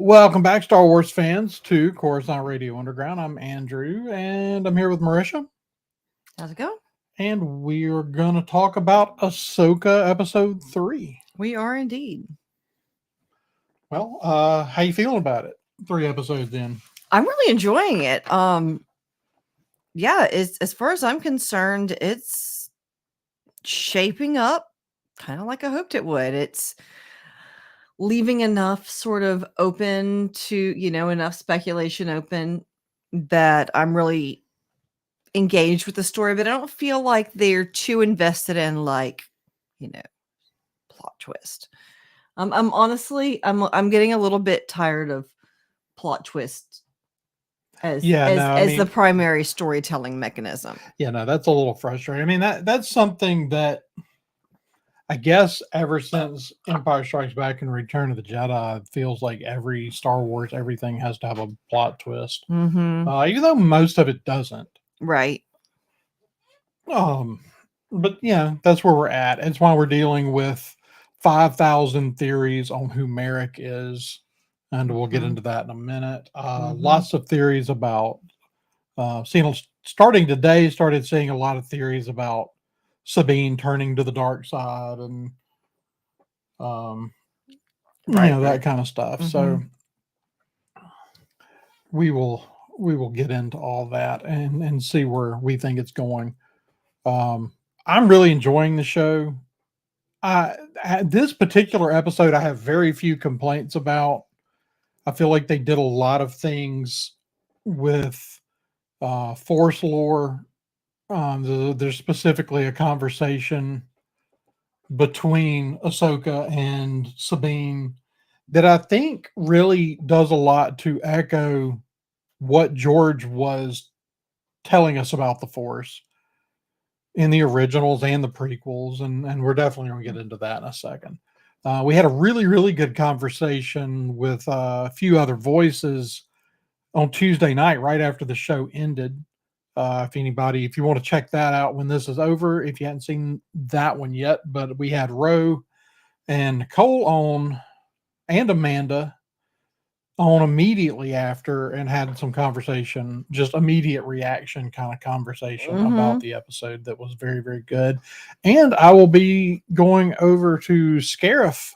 Welcome back, Star Wars fans, to Coruscant Radio Underground. I'm Andrew, and I'm here with Marisha, How's it going? and we're going to talk about Ahsoka Episode 3. We are indeed. Well, how you feeling about it? 3 episodes in. I'm really enjoying it. Yeah, as far as I'm concerned, it's shaping up kind of like I hoped it would. It's leaving enough sort of open to, enough speculation open that I'm really engaged with the story, but I don't feel like they're too invested in plot twist. I'm honestly I'm getting a little bit tired of plot twists as the primary storytelling mechanism. Yeah, no, that's a little frustrating. I mean, that's something that I guess ever since Empire Strikes Back and Return of the Jedi, it feels like every Star Wars, everything has to have a plot twist. Mm-hmm. Even though most of it doesn't. Right. But yeah, that's where we're at. It's why we're dealing with 5,000 theories on who Merrick is, and we'll get into that in a minute. Lots of theories about started seeing a lot of theories about Sabine turning to the dark side and that kind of stuff. So we will get into all that and see where we think it's going. I'm really enjoying the show. This particular episode, I have very few complaints about. I feel like they did a lot of things with Force lore. There's specifically a conversation between Ahsoka and Sabine that I think really does a lot to echo what George was telling us about the Force in the originals and the prequels, and we're definitely going to get into that in a second. We had a really, really good conversation with a few other voices on Tuesday night, right after the show ended. If you want to check that out when this is over, if you hadn't seen that one yet, but we had Ro and Nicole on, and Amanda on immediately after, and had some conversation, just immediate reaction kind of conversation about the episode that was very, very good. And I will be going over to Scarif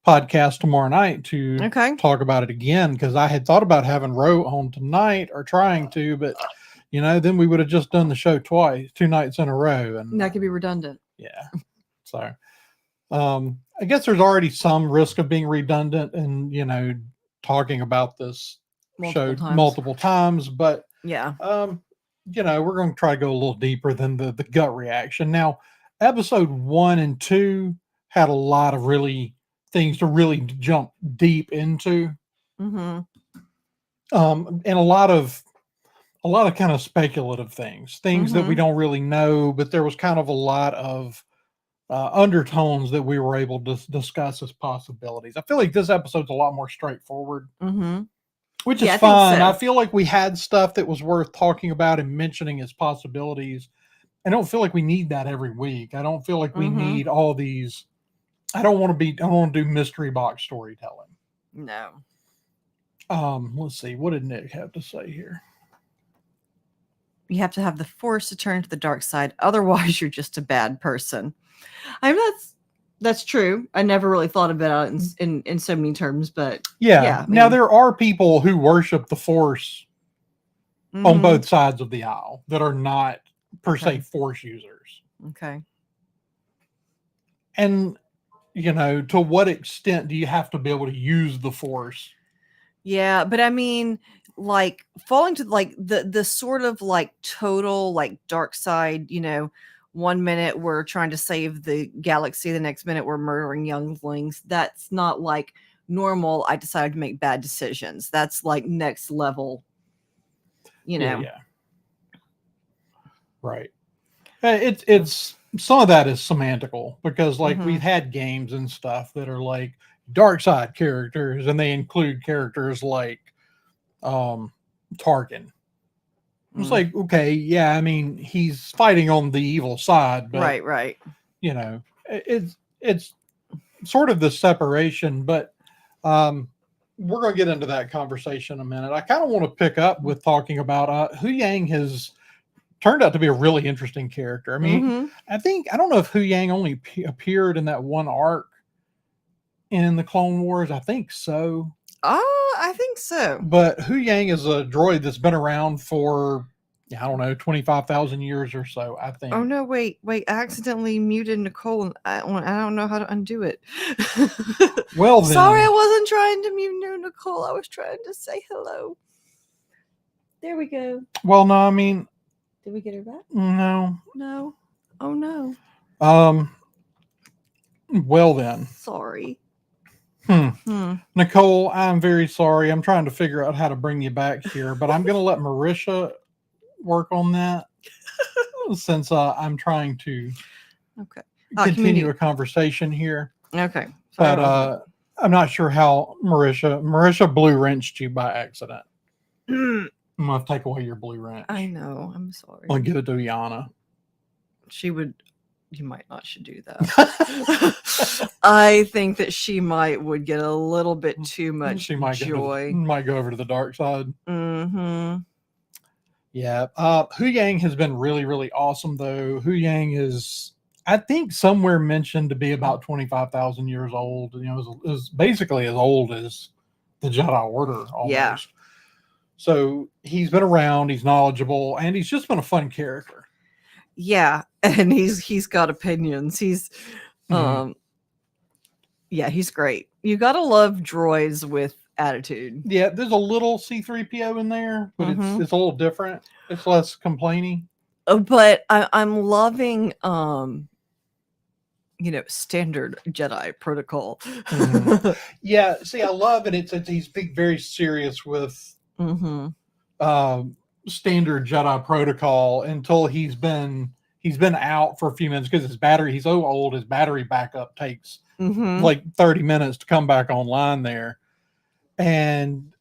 podcast tomorrow night to talk about it again, because I had thought about having Ro on tonight, or trying to, but then we would have just done the show twice, 2 nights in a row, and that could be redundant. Yeah. So I guess there's already some risk of being redundant and talking about this multiple times, but yeah, we're going to try to go a little deeper than the gut reaction. Now, episode 1 and 2 had a lot of things to really jump deep into, and a lot of kind of speculative things that we don't really know, but there was kind of a lot of undertones that we were able to discuss as possibilities. I feel like this episode's a lot more straightforward, which is fine. I feel like we had stuff that was worth talking about and mentioning as possibilities. I don't feel like we need that every week. I don't feel like we need all these. I don't want to do mystery box storytelling. No. Let's see. What did Nick have to say here? You have to have the Force to turn to the dark side. Otherwise, you're just a bad person. I mean, that's true. I never really thought about it in so many terms, but yeah. Now, there are people who worship the Force on both sides of the aisle that are not per se Force users. Okay. And to what extent do you have to be able to use the Force? Yeah, but I mean, like falling to the sort of total dark side, 1 minute we're trying to save the galaxy, the next minute we're murdering younglings. That's not like normal. I decided to make bad decisions. That's like next level, Yeah. Right. It's some of that is semantical, because we've had games and stuff that are like dark side characters, and they include characters like Tarkin. It's like, okay, yeah, I mean, he's fighting on the evil side, but right. It's sort of the separation, but we're going to get into that conversation in a minute. I kind of want to pick up with talking about Hu Yang has turned out to be a really interesting character. I mean, I don't know if Hu Yang only appeared in that one arc in the Clone Wars. I think so. Oh, I think so. But Hu Yang is a droid that's been around for, I don't know, 25,000 years or so, I think. Oh, no, wait. I accidentally muted Nicole, and I don't know how to undo it. Well, then. Sorry, I wasn't trying to mute Nicole. I was trying to say hello. There we go. Well, no, I mean. Did we get her back? No. No. Oh, no. Well, then. Sorry. Nicole, I'm very sorry. I'm trying to figure out how to bring you back here, but I'm going to let Marisha work on that since I'm trying to continue a conversation here. Okay. Sorry, but I'm not sure how Marisha blue wrenched you by accident. I'm going to take away your blue wrench. I know. I'm sorry. I'll give it to Yana. You might not should do that. I think that she would get a little bit too much joy. Might go over to the dark side. Mm-hmm. Yeah. Hu Yang has been really, really awesome, though. Hu Yang is, I think, somewhere mentioned to be about 25,000 years old. You know, is basically as old as the Jedi Order almost. Yeah. So he's been around, he's knowledgeable, and he's just been a fun character. Yeah, and he's got opinions. He's he's great. You gotta love droids with attitude. Yeah, there's a little C-3PO in there, but it's a little different. It's less complaining. But I'm loving standard Jedi protocol. Yeah, see, I love it. He's being very serious with standard Jedi protocol until he's been out for a few minutes because he's so old, his battery backup takes like 30 minutes to come back online there. And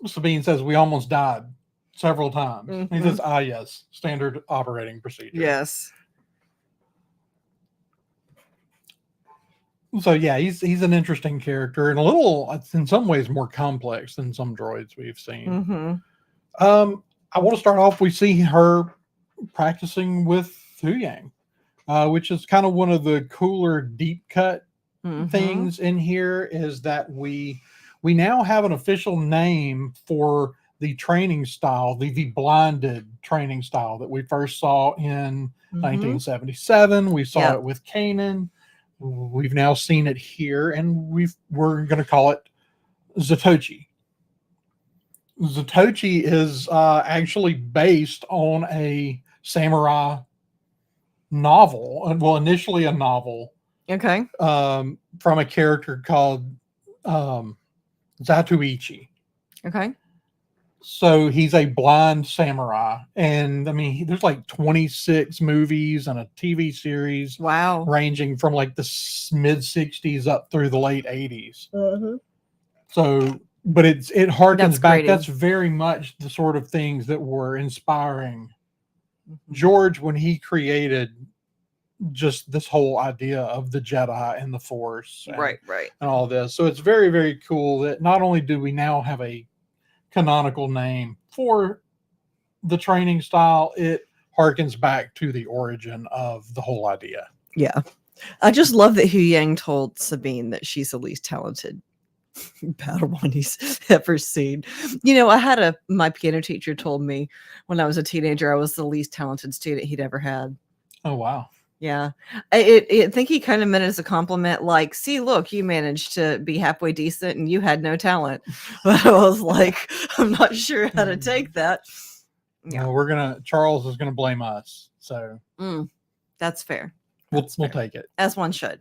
Sabine says, we almost died several times. He says, yes, standard operating procedure. Yes. So yeah, he's an interesting character and a little, in some ways, more complex than some droids we've seen. I want to start off, we see her practicing with Hu Yang, which is kind of one of the cooler deep cut things in here, is that we now have an official name for the training style, the blinded training style that we first saw in 1977. We saw it with Kanan. We've now seen it here, and we're going to call it Zatoichi. Zatoichi is actually based on a samurai novel. Well, initially a novel. Okay. From a character called Zatoichi. Okay. So he's a blind samurai. And I mean, there's like 26 movies and a TV series. Wow. Ranging from like the mid 60s up through the late 80s. So, but it harkens back. That's very much the sort of things that were inspiring George when he created just this whole idea of the Jedi and the Force. Right. And all this. So it's very, very cool that not only do we now have a canonical name for the training style, it harkens back to the origin of the whole idea. Yeah. I just love that Hu Yang told Sabine that she's the least talented Padawan he's ever seen. I had my piano teacher told me when I was a teenager I was the least talented student he'd ever had. Oh, wow. Yeah. I think he kind of meant it as a compliment, like, see, look, you managed to be halfway decent and you had no talent. But I was like, I'm not sure how to take that. Yeah. Well, Charles is going to blame us. So that's fair. We'll take it. As one should.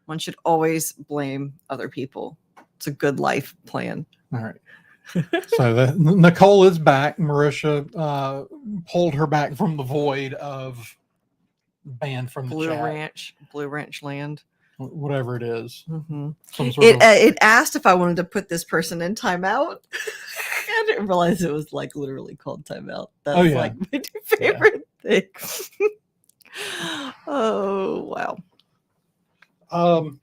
One should always blame other people. It's a good life plan. All right. So Nicole is back. Marisha pulled her back from the void of banned from the chat. Blue Ranch land, whatever it is. It asked if I wanted to put this person in timeout. I didn't realize it was like literally called timeout. That's like my new favorite thing. Oh wow.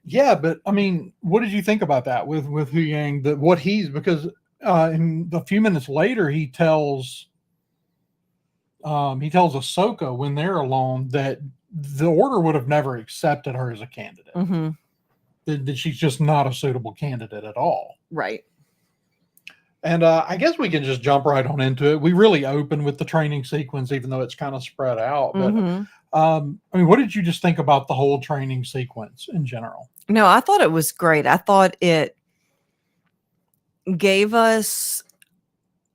Yeah, but I mean, what did you think about that with Hu Yang? That what he's because in a few minutes later he tells Ahsoka when they're alone that the Order would have never accepted her as a candidate. Mm-hmm. That she's just not a suitable candidate at all. Right. And I guess we can just jump right on into it. We really open with the training sequence, even though it's kind of spread out. But Mm-hmm. I mean, what did you just think about the whole training sequence in general? No, I thought it was great. I thought it gave us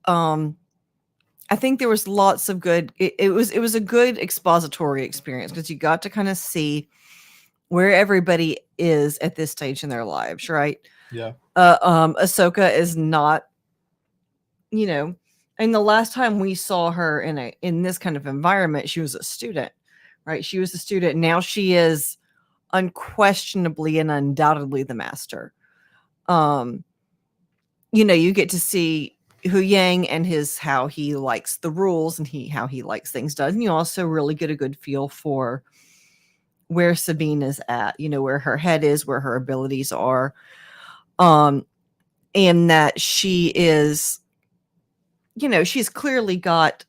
I think there was lots of good it was a good expository experience because you got to kind of see where everybody is at this stage in their lives, right? Yeah. Ahsoka is not, and the last time we saw her in this kind of environment, she was a student, right? She was a student. Now she is unquestionably and undoubtedly the master. You get to see Hu Yang and how he likes the rules and how he likes things done. And you also really get a good feel for where Sabine is at, where her head is, where her abilities are. And that she is, she's got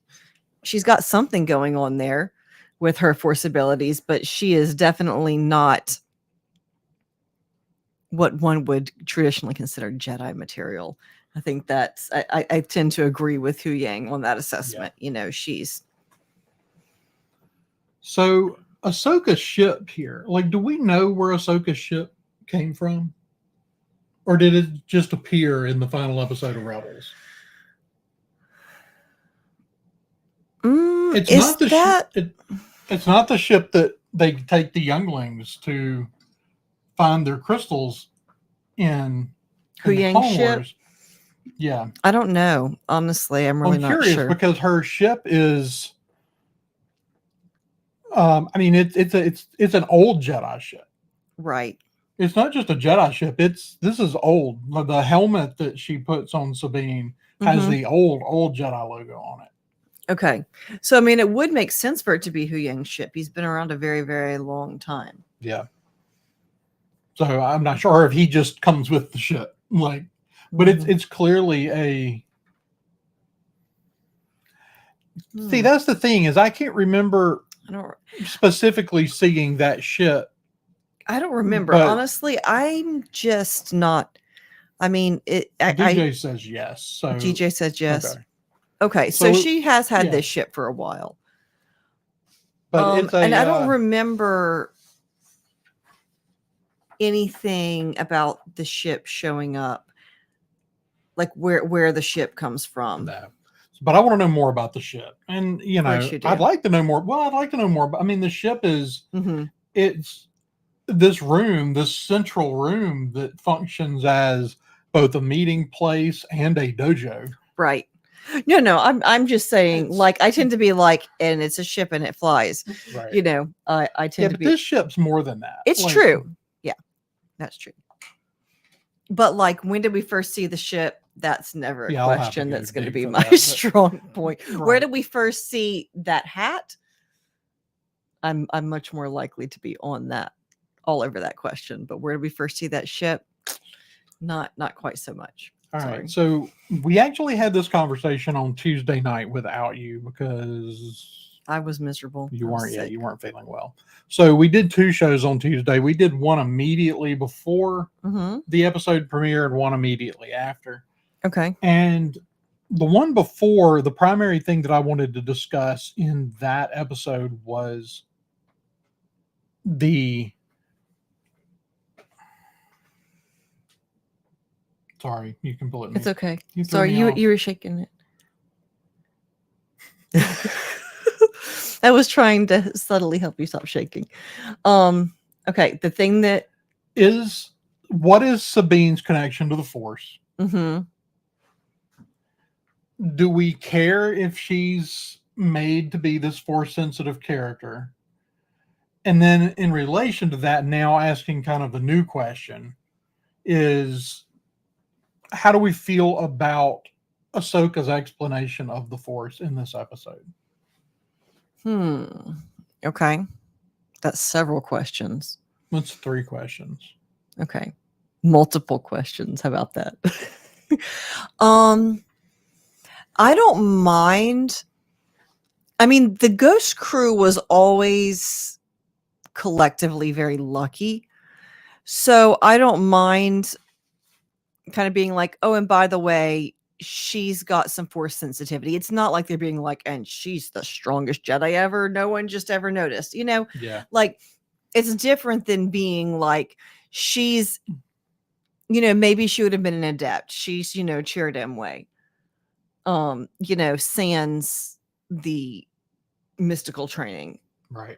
something going on there with her Force abilities, but she is definitely not what one would traditionally consider Jedi material. I think I tend to agree with Hu Yang on that assessment. Yeah. She's. So Ahsoka's ship here, like, do we know where Ahsoka's ship came from? Or did it just appear in the final episode of Rebels? It's not the ship. It's not the ship that they take the younglings to find their crystals in Hu Yang ship? Wars. Yeah, I don't know. Honestly, I'm really not sure because her ship is. I mean, it's an old Jedi ship, right? It's not just a Jedi ship. This is old. The helmet that she puts on Sabine has the old Jedi logo on it. Okay. So, I mean, it would make sense for it to be Hu Yang's ship. He's been around a very, very long time. Yeah. So I'm not sure if he just comes with the ship. But it's clearly a... See, that's the thing is I can't remember specifically seeing that ship. I don't remember. Honestly, I'm just not... I mean, DJ says yes. So DJ says yes. Okay, so she has had this ship for a while. But and I don't remember anything about the ship showing up, like where the ship comes from. No. But I want to know more about the ship. And, I'd like to know more. Well, I'd like to know more. But I mean, the ship is, it's this room, this central room that functions as both a meeting place and a dojo. Right. No, I'm just saying, like, I tend to be like, and it's a ship and it flies. Right. I tend to be. This ship's more than that. It's true. Yeah, that's true. But like, when did we first see the ship? That's never a question that's going to be my strong point. Right. Where did we first see that hat? I'm much more likely to be on that, all over that question. But where did we first see that ship? Not quite so much. All right. So we actually had this conversation on Tuesday night without you because I was miserable. You weren't feeling well. So we did 2 shows on Tuesday. We did one immediately before the episode premiere and one immediately after. Okay. And the one before, the primary thing that I wanted to discuss in that episode was Sorry, you can pull it. It's okay. Sorry, you were shaking it. I was trying to subtly help you stop shaking. Okay, the thing that is, what is Sabine's connection to the Force? Do we care if she's made to be this Force sensitive character? And then in relation to that, now asking kind of the new question is, how do we feel about Ahsoka's explanation of the Force in this episode? Okay. That's several questions. What's 3 questions? Okay. Multiple questions. How about that? I don't mind. I mean, the Ghost crew was always collectively very lucky. So I don't mind kind of being like, oh, and by the way, she's got some force sensitivity. It's not like they're being like, and she's the strongest Jedi ever. No one just ever noticed, Yeah. like it's different than being like, she's, maybe she would have been an adept. She's, Cheerdem way. Sans the mystical training. Right.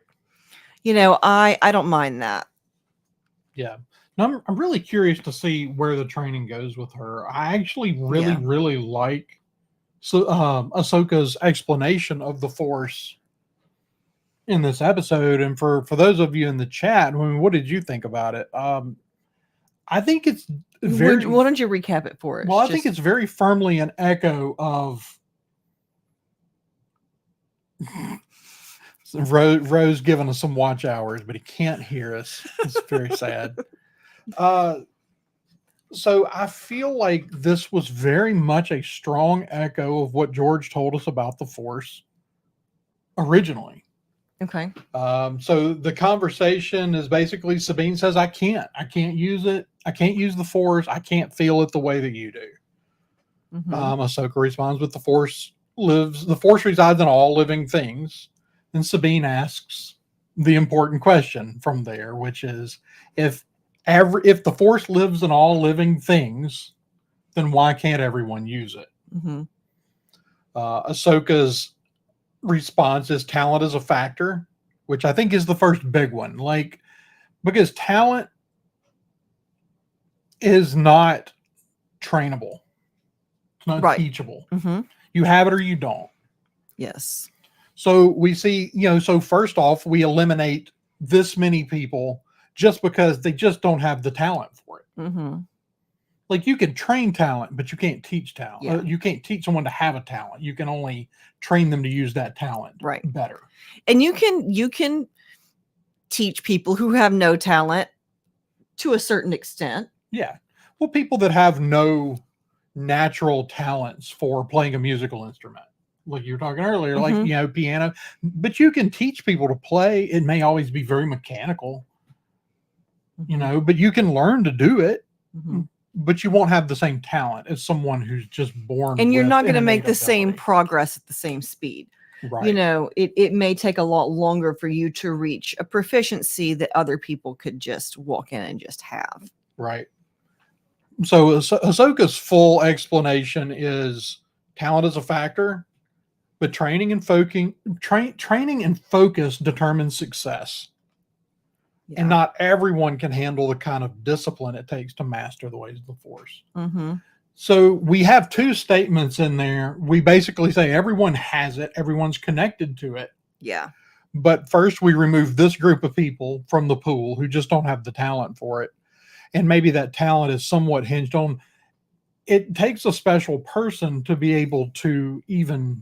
I don't mind that. Yeah. Now, I'm really curious to see where the training goes with her. I actually really like Ahsoka's explanation of the Force in this episode. And for those of you in the chat, what did you think about it? I think it's very. Why don't you recap it for us? Well, I think it's very firmly an echo of Rose giving us some watch hours, but he can't hear us. It's very sad. So I feel like this was very much a strong echo of what George told us about the Force originally. Okay. So the conversation is basically Sabine says, I can't use it. I can't use the Force. I can't feel it the way that you do. Mm-hmm. Ahsoka responds with the Force resides in all living things. And Sabine asks the important question from there, which is, if the Force lives in all living things, then why can't everyone use it? Mm-hmm. Ahsoka's response is talent is a factor, which I think is the first big one. Because talent is not trainable. It's not teachable. Mm-hmm. You have it or you don't. Yes. So we see, so first off, we eliminate this many people just because they just don't have the talent for it. Mm-hmm. Like, you can train talent, but you can't teach talent. Yeah. You can't teach someone to have a talent. You can only train them to use that talent better. And you can teach people who have no talent to a certain extent. Yeah. Well, people that have no natural talents for playing a musical instrument, like you were talking earlier, Mm-hmm. like, piano, but you can teach people to play. It may always be very mechanical, Mm-hmm. but you can learn to do it. Mm-hmm. But you won't have the same talent as someone who's just born. And you're not going to make the ability. same progress at the same speed. Right. It may take a lot longer for you to reach a proficiency that other people could just walk in and just have. Right. So Ahsoka's full explanation is talent is a factor, but training and focus determines success. Yeah. And not everyone can handle the kind of discipline it takes to master the ways of the Force. Mm-hmm. So we have 2 statements in there. We basically say everyone has it, everyone's connected to it. Yeah. But first we remove this group of people from the pool who just don't have the talent for it. And maybe that talent is somewhat hinged on, it takes a special person to be able to even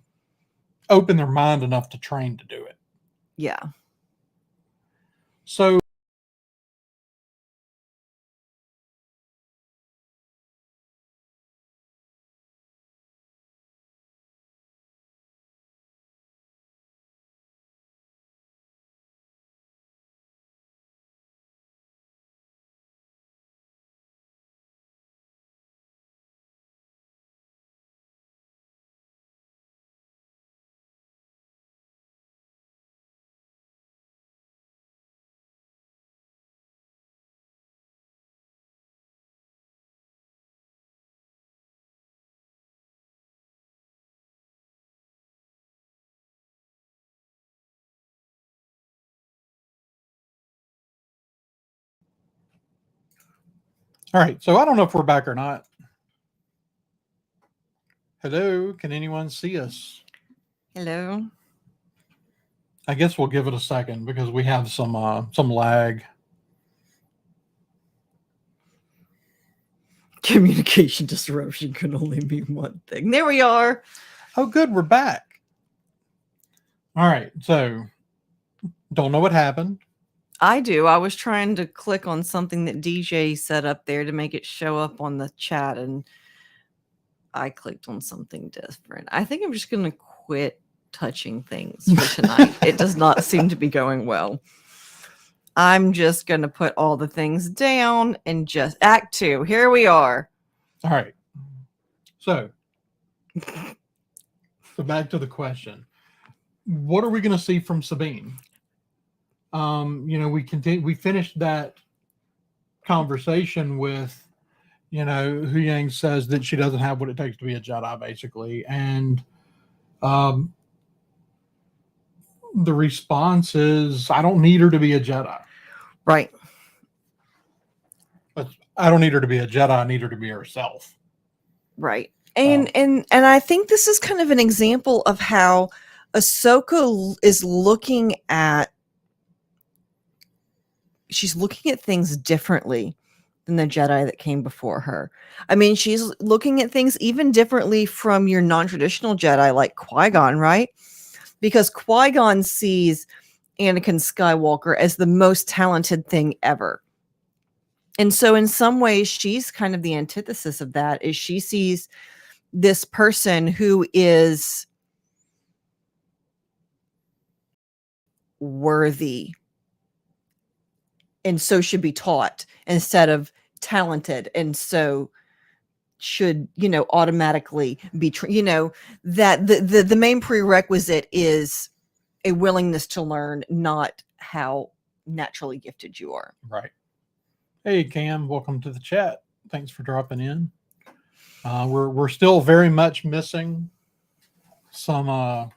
open their mind enough to train to do it. Yeah. So all right, so I don't know if we're back or not. Hello, can anyone see us? Hello. I guess we'll give it a second because we have some lag. Communication disruption can only mean one thing. There we are. Oh, good, we're back. All right, so don't know what happened. I do. I was trying to click on something that DJ set up there to make it show up on the chat, and I clicked on something different. I think I'm just going to quit touching things for tonight. It does not seem to be going well. I'm just going to put all the things down and just Act 2. Here we are. All right. So back to the question. What are we going to see from Sabine? We finished that conversation with, Hu Yang says that she doesn't have what it takes to be a Jedi, basically. And the response is, I don't need her to be a Jedi. Right. But I don't need her to be a Jedi. I need her to be herself. Right. And I think this is kind of an example of how Ahsoka is looking at things differently than the Jedi that came before her. I mean, she's looking at things even differently from your non-traditional Jedi like Qui-Gon, right? Because Qui-Gon sees Anakin Skywalker as the most talented thing ever. And so in some ways, she's kind of the antithesis of that, is she sees this person who is worthy and so should be taught instead of talented, and so should automatically be that the main prerequisite is a willingness to learn, not how naturally gifted you are. Right. Hey Cam, welcome to the chat. Thanks for dropping in. We're still very much missing some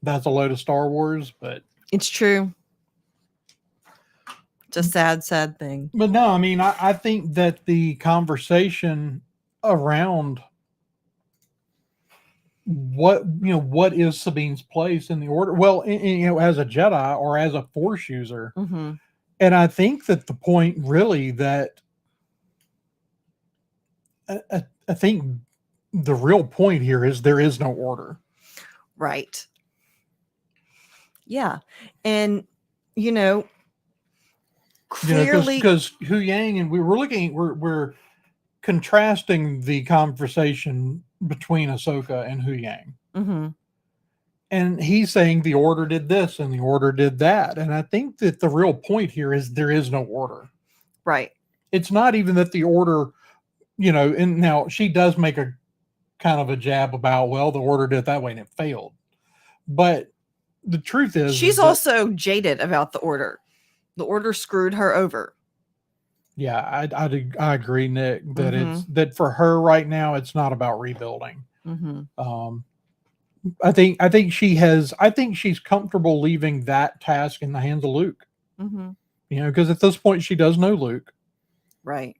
that's a load of Star Wars, but it's true. It's a sad thing. But no, I mean, I think that the conversation around what is Sabine's place in the Order, well, as a Jedi or as a Force user, mm-hmm. And I think that the point really that I think the real point here is there is no order. Right. Yeah, and clearly, because Hu Yang, and we're contrasting the conversation between Ahsoka and Hu Yang. Mm-hmm. And he's saying the Order did this and the Order did that. And I think that the real point here is there is no order. Right. It's not even that the Order, and now she does make a kind of a jab about, well, the Order did it that way and it failed. But the truth is, she's also jaded about the Order. The Order screwed her over. Yeah, I agree, Nick, that mm-hmm. that for her right now, it's not about rebuilding. Mm-hmm. I think she's comfortable leaving that task in the hands of Luke. Mm-hmm. Because at this point she does know Luke. Right.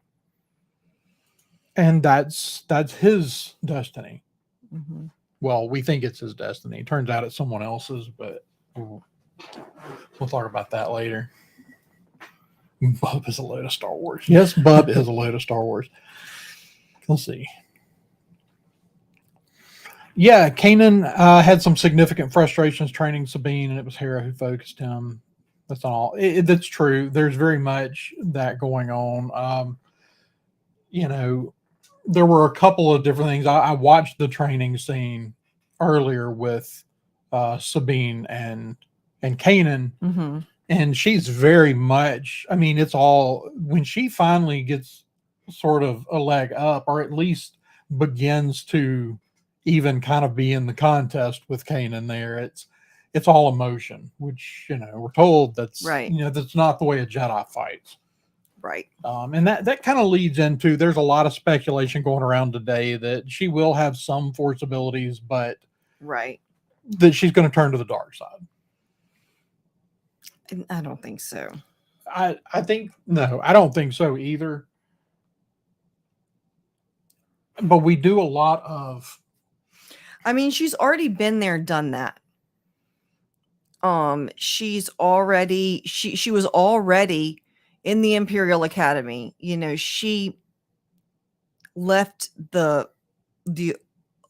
And that's his destiny. Mm-hmm. Well, we think it's his destiny. It turns out it's someone else's, but we'll talk about that later. Bub is a load of Star Wars. Yes, Bub is a load of Star Wars. Let's see. Yeah, Kanan had some significant frustrations training Sabine, and it was Hera who focused him. That's all. That's true. There's very much that going on. There were a couple of different things. I watched the training scene earlier with Sabine and Kanan, mm-hmm. and she's very much. I mean, it's all when she finally gets sort of a leg up, or at least begins to even kind of be in the contest with Kanan there. It's all emotion, which, we're told that's right. That's not the way a Jedi fights. Right. And that kind of leads into, there's a lot of speculation going around today that she will have some Force abilities, but right. that she's going to turn to the dark side. I don't think so. I don't think so either. But we do a lot of, I mean, she's already been there, done that. She's already she was already in the Imperial Academy. She left the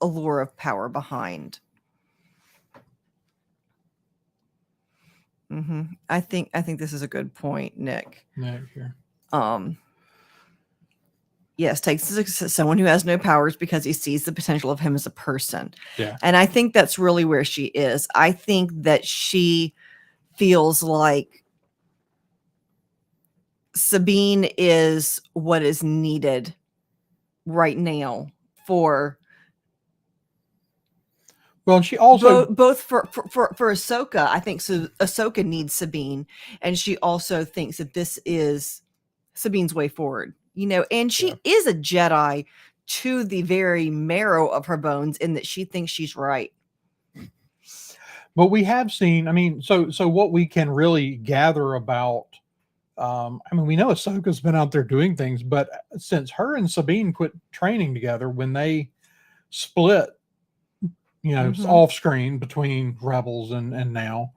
allure of power behind. I think this is a good point, Nick. Yeah, here. Yes, takes someone who has no powers because he sees the potential of him as a person. Yeah. And I think that's really where she is. I think that she feels like Sabine is what is needed right now for Well, and she also both for Ahsoka. I think so. Ahsoka needs Sabine, and she also thinks that this is Sabine's way forward. And she is a Jedi to the very marrow of her bones, in that she thinks she's right. But we have seen, I mean, so what we can really gather about, we know Ahsoka's been out there doing things, but since her and Sabine quit training together, when they split, off screen between Rebels and now,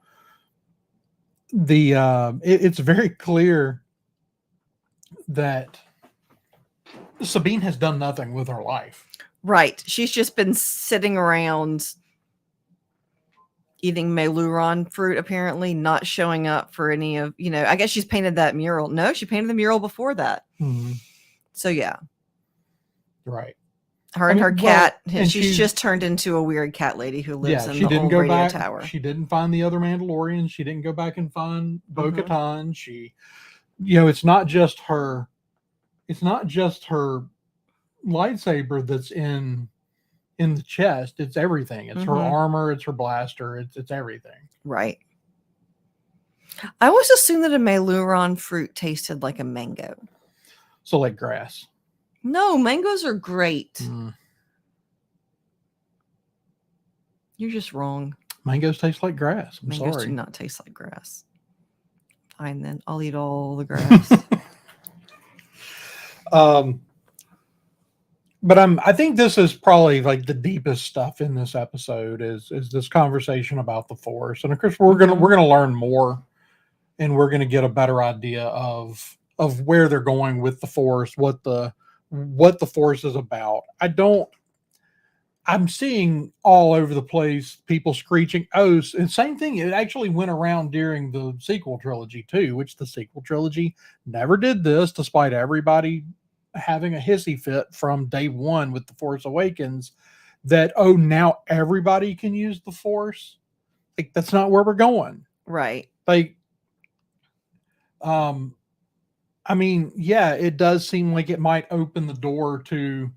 it's very clear that Sabine has done nothing with her life. Right. She's just been sitting around eating Meluron fruit, apparently, not showing up for any of, I guess she's painted that mural. No, she painted the mural before that. Mm-hmm. So, yeah. Right. Her and her cat, she's just turned into a weird cat lady who lives in the old radio tower. She didn't find the other Mandalorians. She didn't go back and find Bo-Katan. She, it's not just her lightsaber that's in the chest. It's everything. It's her armor. It's her blaster. It's everything. Right. I always assumed that a Meluron fruit tasted like a mango. So like grass. No, mangoes are great. You're just wrong. Mangoes taste like grass. Mangoes sorry. do not taste like grass. Fine then. I'll eat all the grass. But I think this is probably like the deepest stuff in this episode is this conversation about the Force. And of course we're gonna learn more, and we're gonna get a better idea of where they're going with the Force, what the Force is about. I'm seeing all over the place people screeching oaths, and same thing. It actually went around during the sequel trilogy too, which the sequel trilogy never did this, despite everybody having a hissy fit from day one with the Force Awakens, that now everybody can use the Force. Like, that's not where we're going. Right. Like, it does seem like it might open the door to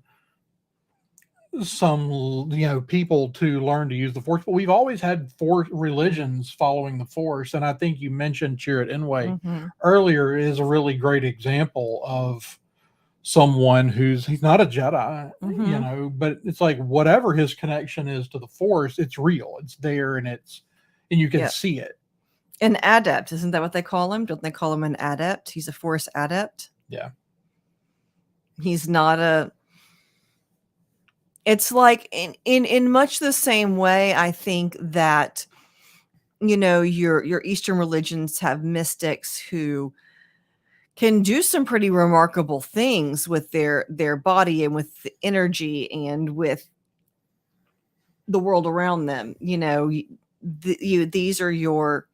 some, people to learn to use the Force, but we've always had Force religions following the Force. And I think you mentioned Chirrut Imwe earlier is a really great example of someone he's not a Jedi, but it's like whatever his connection is to the Force, it's real, it's there, and you can see it. An adept, isn't that what they call him? Don't they call him an adept? He's a Force adept. Yeah. He's not it's like in much the same way, I think that, your Eastern religions have mystics who can do some pretty remarkable things with their body and with the energy and with the world around them. These are your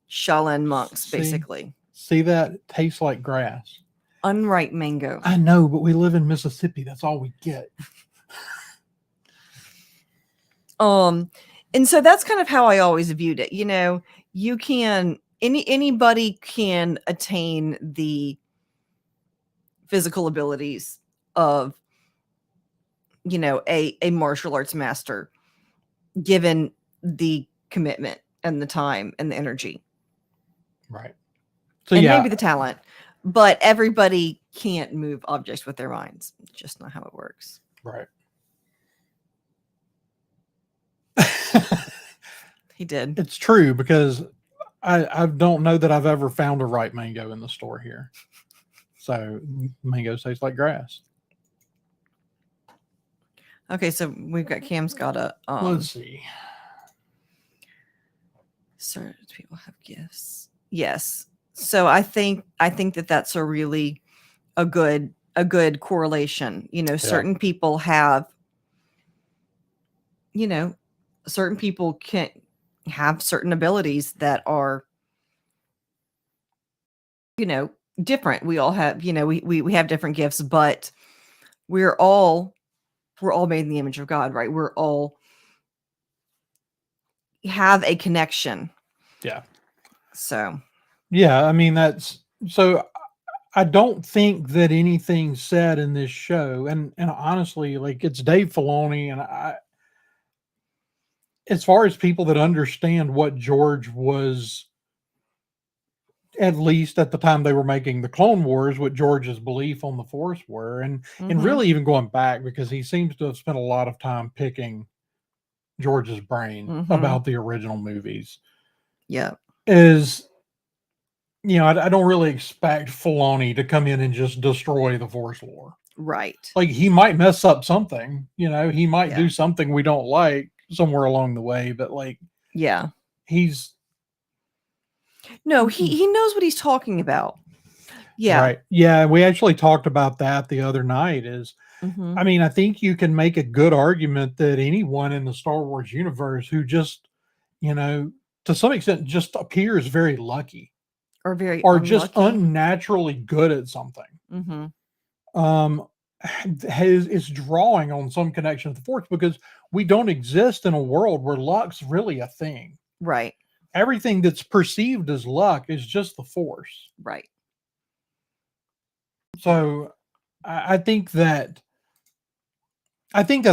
Shaolin monks, basically. See that? Tastes like grass. Unripe mango. I know, but we live in Mississippi. That's all we get. And so that's kind of how I always viewed it. You can anybody can attain the physical abilities of, a martial arts master, given the commitment and the time and the energy. Right. So and maybe the talent, but everybody can't move objects with their minds. It's just not how it works. Right. He did. It's true, because I don't know that I've ever found a ripe mango in the store here. So mangoes taste like grass. Okay, so we've got Cam's got a let's see. Certain people have gifts. Yes. So I think that that's a really a good correlation. Certain people have, certain people can have certain abilities that are different. We all have, we have different gifts, but we're all made in the image of God, right? We're all have a connection. Yeah. So. Yeah, I mean that's so. I don't think that anything said in this show, and honestly, like it's Dave Filoni, and as far as people that understand what George was, at least at the time they were making the Clone Wars, what George's belief on the Force were, and really even going back because he seems to have spent a lot of time picking George's brain about the original movies. Yeah, is I don't really expect Filoni to come in and just destroy the Force lore. Right. Like he might mess up something, he might do something we don't like somewhere along the way, but he's no, he knows what he's talking about. Yeah. Right. Yeah, we actually talked about that the other night is I mean, I think you can make a good argument that anyone in the Star Wars universe who just, to some extent just appears very lucky or just unnaturally good at something. Is drawing on some connection to the Force because we don't exist in a world where luck's really a thing. Right. Everything that's perceived as luck is just the Force. Right. So I think that's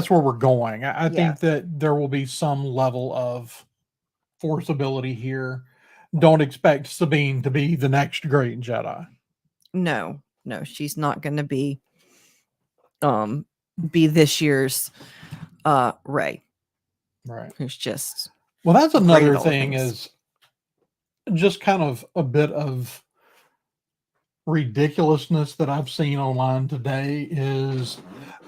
where we're going. I think that there will be some level of Force ability here. Don't expect Sabine to be the next great Jedi. No, she's not going to be this year's Rey. Right. Who's just well, that's another thing is just kind of a bit of ridiculousness that I've seen online today is,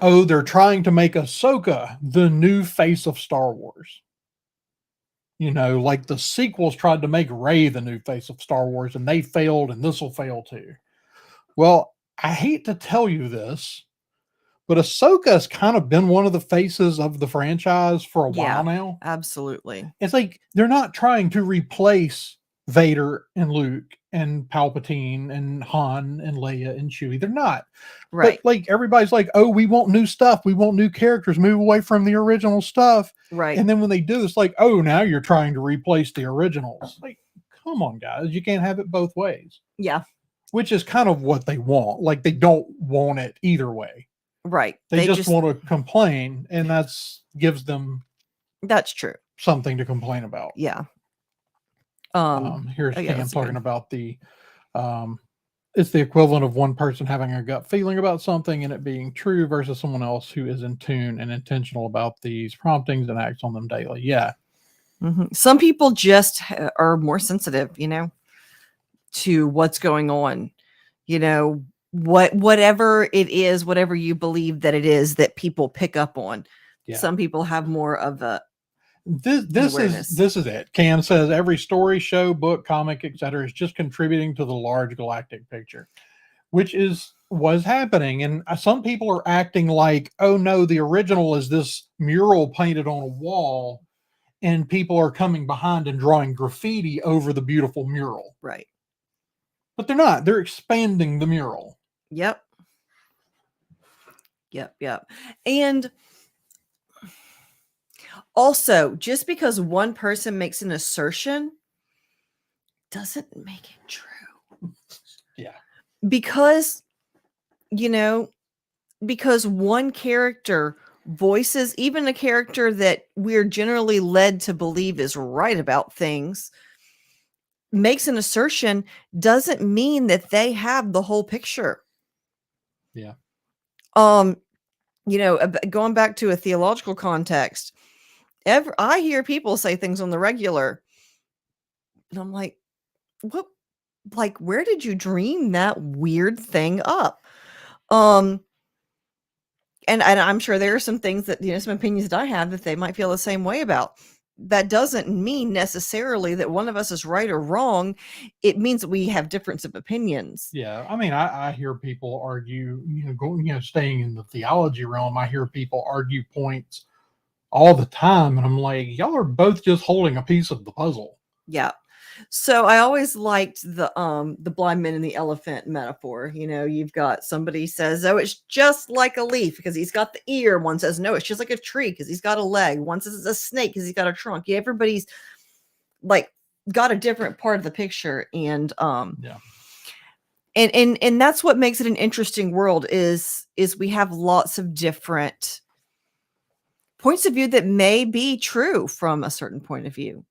they're trying to make Ahsoka the new face of Star Wars. Like the sequels tried to make Rey the new face of Star Wars and they failed and this will fail too. Well, I hate to tell you this, but Ahsoka has kind of been one of the faces of the franchise for a while now. Absolutely. It's like they're not trying to replace Vader and Luke and Palpatine and Han and Leia and Chewie. They're not. Right. But like everybody's like, oh, we want new stuff. We want new characters. Move away from the original stuff. Right. And then when they do this, like, oh, now you're trying to replace the originals. Like, come on, guys. You can't have it both ways. Yeah. Which is kind of what they want. Like they don't want it either way. Right. They just want to complain, and gives them that's true. Something to complain about. Yeah. Here's Cam talking about the it's the equivalent of one person having a gut feeling about something and it being true versus someone else who is in tune and intentional about these promptings and acts on them daily. Yeah. Some people just are more sensitive, to what's going on, whatever it is, whatever you believe that it is that people pick up on. Yeah. Some people have more of a this is it. Cam says every story, show, book, comic, etc. is just contributing to the large galactic picture, which was happening. And some people are acting like, oh no, the original is this mural painted on a wall, and people are coming behind and drawing graffiti over the beautiful mural. Right. But they're not. They're expanding the mural. Yep. And also, just because one person makes an assertion doesn't make it true. Yeah. Because one character voices, even a character that we're generally led to believe is right about things, makes an assertion, doesn't mean that they have the whole picture. Yeah. Going back to a theological context, I hear people say things on the regular, and I'm like, what? Like, where did you dream that weird thing up? And I'm sure there are some things that, some opinions that I have that they might feel the same way about. That doesn't mean necessarily that one of us is right or wrong. It means that we have difference of opinions. Yeah. I mean, I hear people argue, staying in the theology realm, I hear people argue points all the time. And I'm like, y'all are both just holding a piece of the puzzle. Yeah. So I always liked the blind man and the elephant metaphor. You've got somebody says, "Oh, it's just like a leaf because he's got the ear." One says, "No, it's just like a tree because he's got a leg." One says it's a snake because he's got a trunk. Yeah, everybody's like got a different part of the picture, and Yeah. and that's what makes it an interesting world is we have lots of different points of view that may be true from a certain point of view.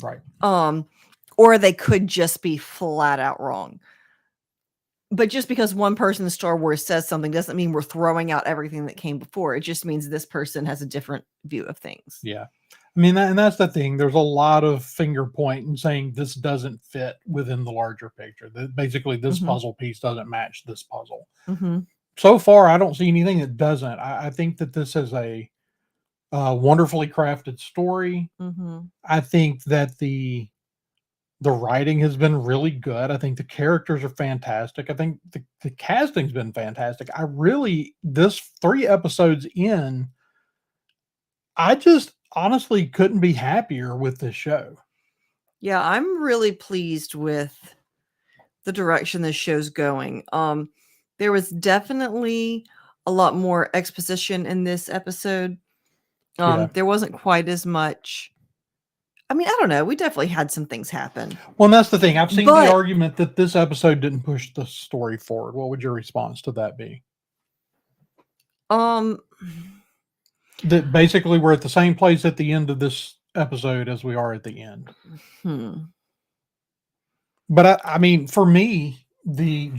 Right. Or they could just be flat out wrong. But just because one person in Star Wars says something doesn't mean we're throwing out everything that came before. It just means this person has a different view of things. Yeah. I mean, and that's the thing. There's a lot of finger pointing saying this doesn't fit within the larger picture. That basically this puzzle piece doesn't match this puzzle. So far, I don't see anything that doesn't. I think that this is a wonderfully crafted story. I think that the writing has been really good. I think the characters are fantastic. I think the casting's been fantastic. This 3 episodes in, I just honestly couldn't be happier with this show. Yeah, I'm really pleased with the direction this show's going. There was definitely a lot more exposition in this episode. There wasn't quite as much. I mean, I don't know. We definitely had some things happen. Well, and that's the thing. I've seen the argument that this episode didn't push the story forward. What would your response to that be? That basically we're at the same place at the end of this episode as we are at the end. But I mean, for me, the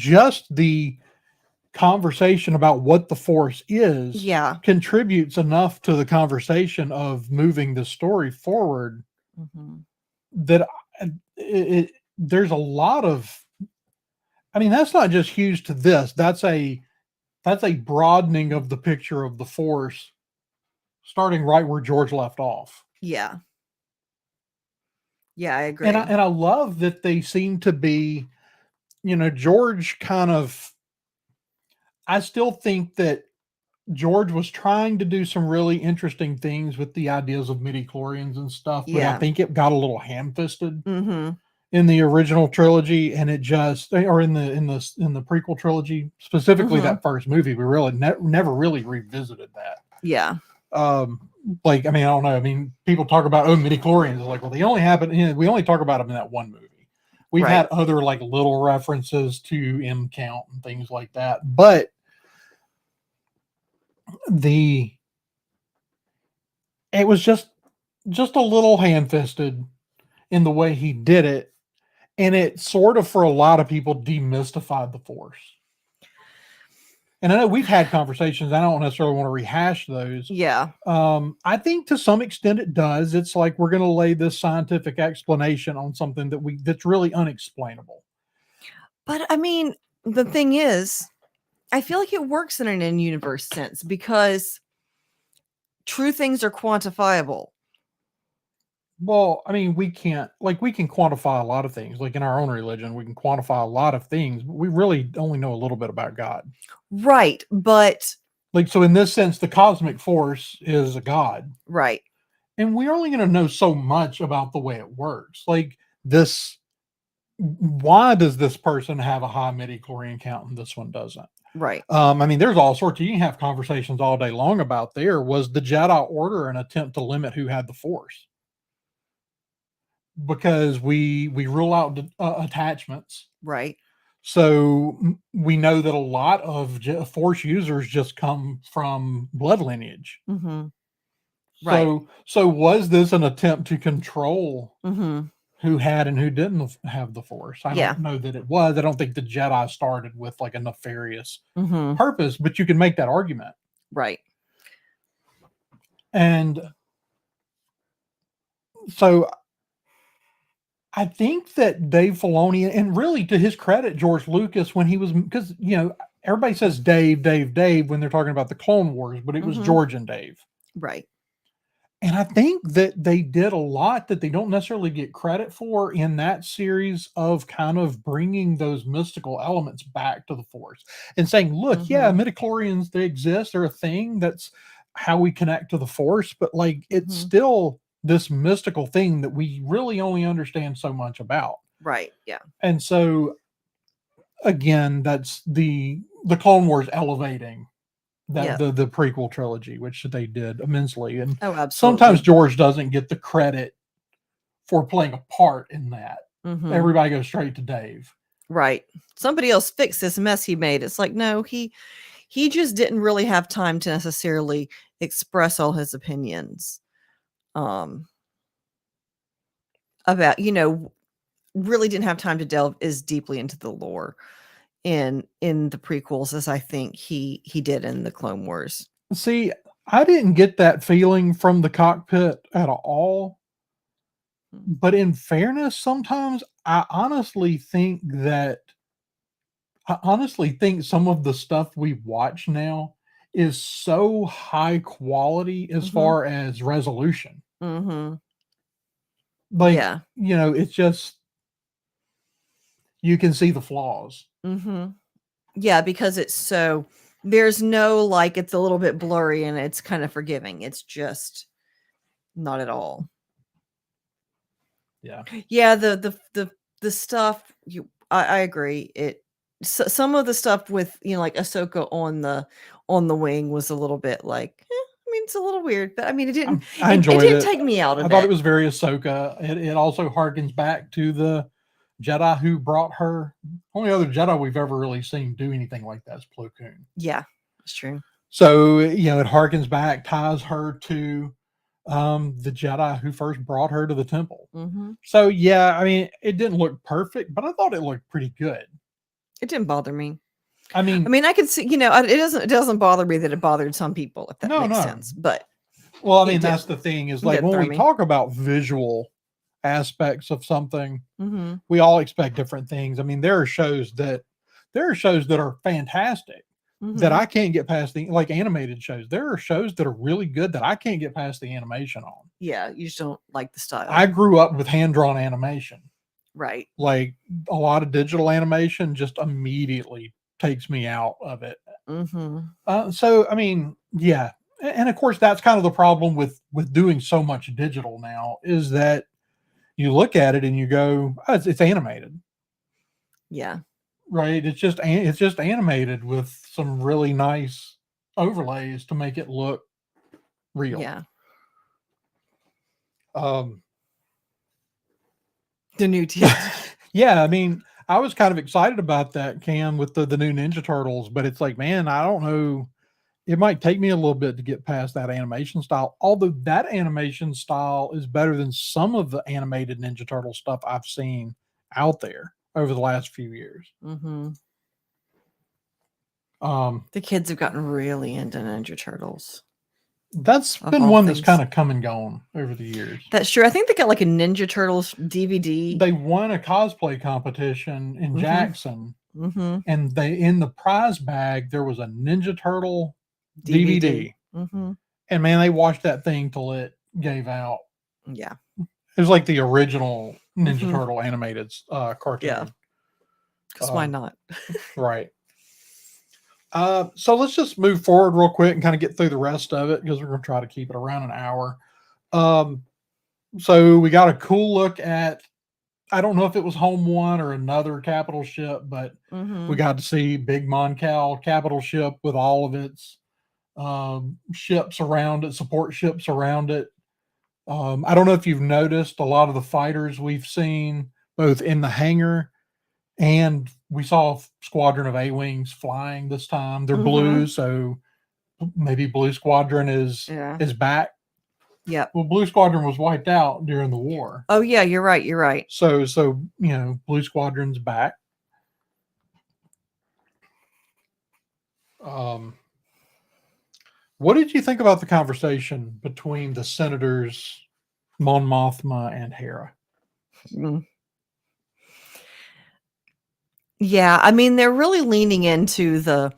conversation about what the Force is contributes enough to the conversation of moving the story forward that there's a lot of, I mean, that's not just huge to this. That's a broadening of the picture of the Force starting right where George left off. Yeah. Yeah, I agree. And I love that they seem to be, George kind of, I still think that George was trying to do some really interesting things with the ideas of midichlorians and stuff, but I think it got a little ham-fisted in the original trilogy, and it just, or in the prequel trilogy, specifically that first movie, we really never really revisited that. Yeah. Like, I mean, I don't know. I mean, people talk about midichlorians. It's like, well, they only happen. We only talk about them in that one movie. We've had other like little references to M count and things like that, but it was just a little ham-fisted in the way he did it, and it sort of, for a lot of people, demystified the Force. And I know we've had conversations. I don't necessarily want to rehash those. Yeah. I think to some extent it does. It's like we're going to lay this scientific explanation on something that's really unexplainable. But I mean, the thing is, I feel like it works in an in-universe sense because true things are quantifiable. Well, I mean, we can quantify a lot of things. Like in our own religion, we can quantify a lot of things, but we really only know a little bit about God. Right, but like, so in this sense, the cosmic force is a God. Right. And we're only going to know so much about the way it works. Like this, why does this person have a high midichlorian count and this one doesn't? Right. I mean, there's all sorts you can have conversations all day long about was the Jedi Order an attempt to limit who had the Force? Because we rule out attachments. Right. So we know that a lot of Force users just come from blood lineage. Right. So was this an attempt to control who had and who didn't have the Force? I don't know that it was. I don't think the Jedi started with like a nefarious purpose, but you can make that argument. Right. And so I think that Dave Filoni, and really to his credit, George Lucas, when he was, because, everybody says Dave when they're talking about the Clone Wars, but it was George and Dave. Right. And I think that they did a lot that they don't necessarily get credit for in that series of kind of bringing those mystical elements back to the Force and saying, look, midichlorians, they exist. They're a thing. That's how we connect to the Force. But like, it's still this mystical thing that we really only understand so much about. Right. Yeah. And so again, that's the Clone Wars elevating that Yeah. the prequel trilogy, which they did immensely. And Oh, absolutely. sometimes George doesn't get the credit for playing a part in that. Mhm. Everybody goes straight to Dave. Right. Somebody else fixed this mess he made. It's like, no, he just didn't really have time to necessarily express all his opinions about, really didn't have time to delve as deeply into the lore in the prequels as I think he did in the Clone Wars. See, I didn't get that feeling from the cockpit at all. But in fairness, sometimes I honestly think some of the stuff we watch now is so high quality as Mhm. far as resolution. Mhm. Like, Yeah. it's just you can see the flaws. Mhm. Yeah, because it's so there's no like it's a little bit blurry and it's kind of forgiving. It's just not at all. Yeah. Yeah, the stuff I agree. Some of the stuff with like Ahsoka on the wing was a little bit like I mean it's a little weird, but I mean I it enjoyed didn't it. take me out of I thought it was very Ahsoka. It also harkens back to the Jedi who brought her. Only other Jedi we've ever really seen do anything like that is Plo Koon. Yeah, it's true. So, it harkens back, ties her to the Jedi who first brought her to the temple. Mm-hmm. So, yeah, I mean, it didn't look perfect, but I thought it looked pretty good. It didn't bother me. I mean, I could see, it doesn't bother me that it bothered some people, if that makes sense. But well, I mean, that's the thing is like when we me. talk about visual aspects of something, Mm-hmm. we all expect different things. I mean, there are shows that are fantastic that I can't get past like animated shows. There are shows that are really good that I can't get past the animation on. Yeah, you just don't like the style. I grew up with hand-drawn animation. Right. Like a lot of digital animation just immediately takes me out of it. Mm-hmm. So, I mean, yeah. And of course, that's kind of the problem with doing so much digital now is that you look at it and you go, oh, it's animated. Yeah. Right. It's just animated with some really nice overlays to make it look real. Yeah. The new Yeah, I mean, I was kind of excited about that, Cam, with the new Ninja Turtles, but it's like, man, I don't know. It might take me a little bit to get past that animation style. Although that animation style is better than some of the animated Ninja Turtle stuff I've seen out there over the last few years. Mm-hmm. The kids have gotten really into Ninja Turtles. That's been one that's kind of come and gone over the years. That's true. I think they got like a Ninja Turtles DVD. They won a cosplay competition in Jackson, and in the prize bag there was a Ninja Turtle DVD. And man, they watched that thing till it gave out. Yeah, it was like the original Ninja Turtle animated cartoon. Yeah, because why not? Right. So let's just move forward real quick and kind of get through the rest of it because we're going to try to keep it around an hour. So we got a cool look at, I don't know if it was Home One or another capital ship, but we got to see Big Moncal capital ship with all of its ships around it, support ships around it. I don't know if you've noticed a lot of the fighters we've seen both in the hangar and we saw a squadron of A-Wings flying this time. They're blue, so maybe Blue Squadron is back. Yeah. Well, Blue Squadron was wiped out during the war. Oh yeah, you're right. You're right. So Blue Squadron's back. What did you think about the conversation between the senators, Mon Mothma and Hera? Yeah, I mean, they're really leaning into the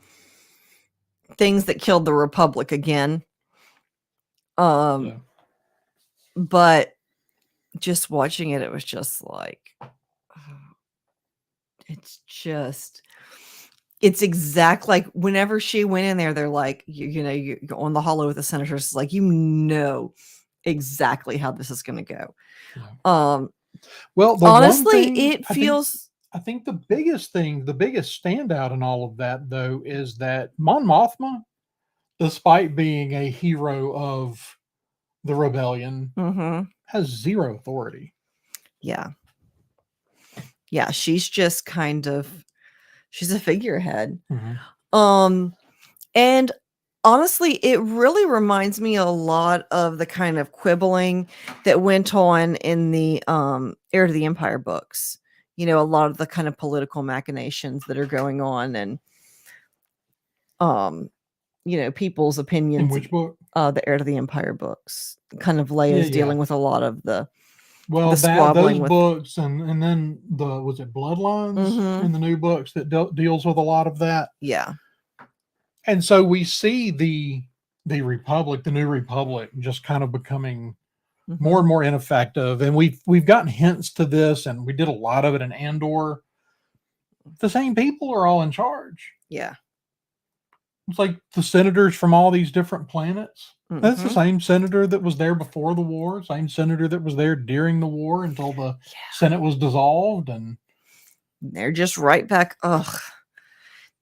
things that killed the Republic again. But just watching it, it was just like, it's exact like whenever she went in there, they're like, you're on the holo with the senators. It's like, exactly how this is going to go. Yeah. Um, Well, the honestly, one thing it feels. I think the biggest standout in all of that, though, is that Mon Mothma, despite being a hero of the rebellion, has zero authority. Yeah. Yeah, she's just kind of, she's a figurehead. And honestly, it really reminds me a lot of the kind of quibbling that went on in the Heir to the Empire books. You know, a lot of the kind of political machinations that are going on, and you know, people's opinions. In which book? The Heir to the Empire books. Kind of Leia's dealing with a lot of the those books, and then was it Bloodlines in the new books that deals with a lot of that. Yeah. And so we see the Republic, the New Republic, just kind of becoming more and more ineffective. And we've gotten hints to this, and we did a lot of it in Andor. The same people are all in charge. Yeah. It's like the senators from all these different planets. That's the same senator that was there before the war, same senator that was there during the war until the Senate was dissolved, and they're just right back. Ugh.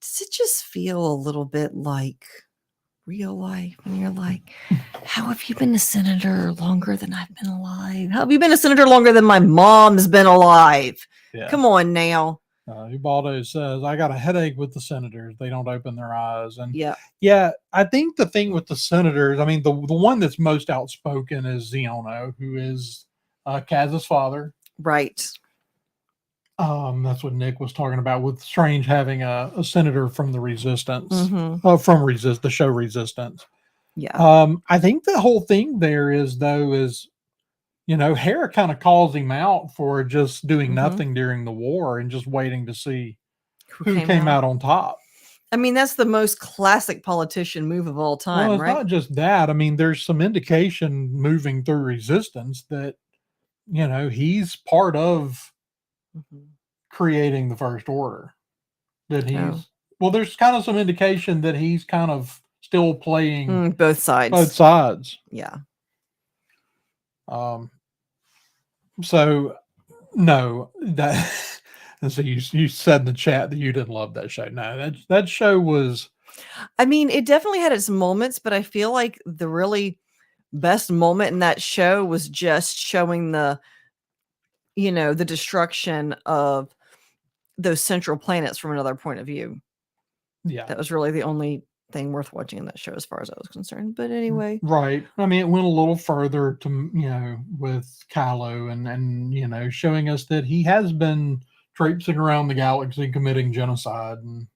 Does it just feel a little bit like real life when you're like, how have you been a senator longer than I've been alive? How have you been a senator longer than my mom's been alive? Yeah. Come on now. Ubaldo says, I got a headache with the senators. They don't open their eyes. And yeah, I think the thing with the senators, I mean, the one that's most outspoken is Xiono, who is Kaz's father. Right. That's what Nick was talking about with Strange having a senator from the Resistance, from the show Resistance. Yeah. I think the whole thing there is, you know, Hera kind of calls him out for just doing nothing during the war and just waiting to see who came out on top. I mean, that's the most classic politician move of all time, well, it's right? Not just that. I mean, there's some indication moving through Resistance that, you know, he's part of creating the First Order. That there's kind of some indication that he's kind of still playing both sides. Both sides. Yeah. So no, that and so you said in the chat that you didn't love that show. No, that show was, I mean, it definitely had its moments, but I feel like the really best moment in that show was just showing the destruction of those central planets from another point of view. Yeah. That was really the only thing worth watching in that show as far as I was concerned. But anyway. Right. I mean, it went a little further to, with Kylo and showing us that he has been traipsing around the galaxy committing genocide and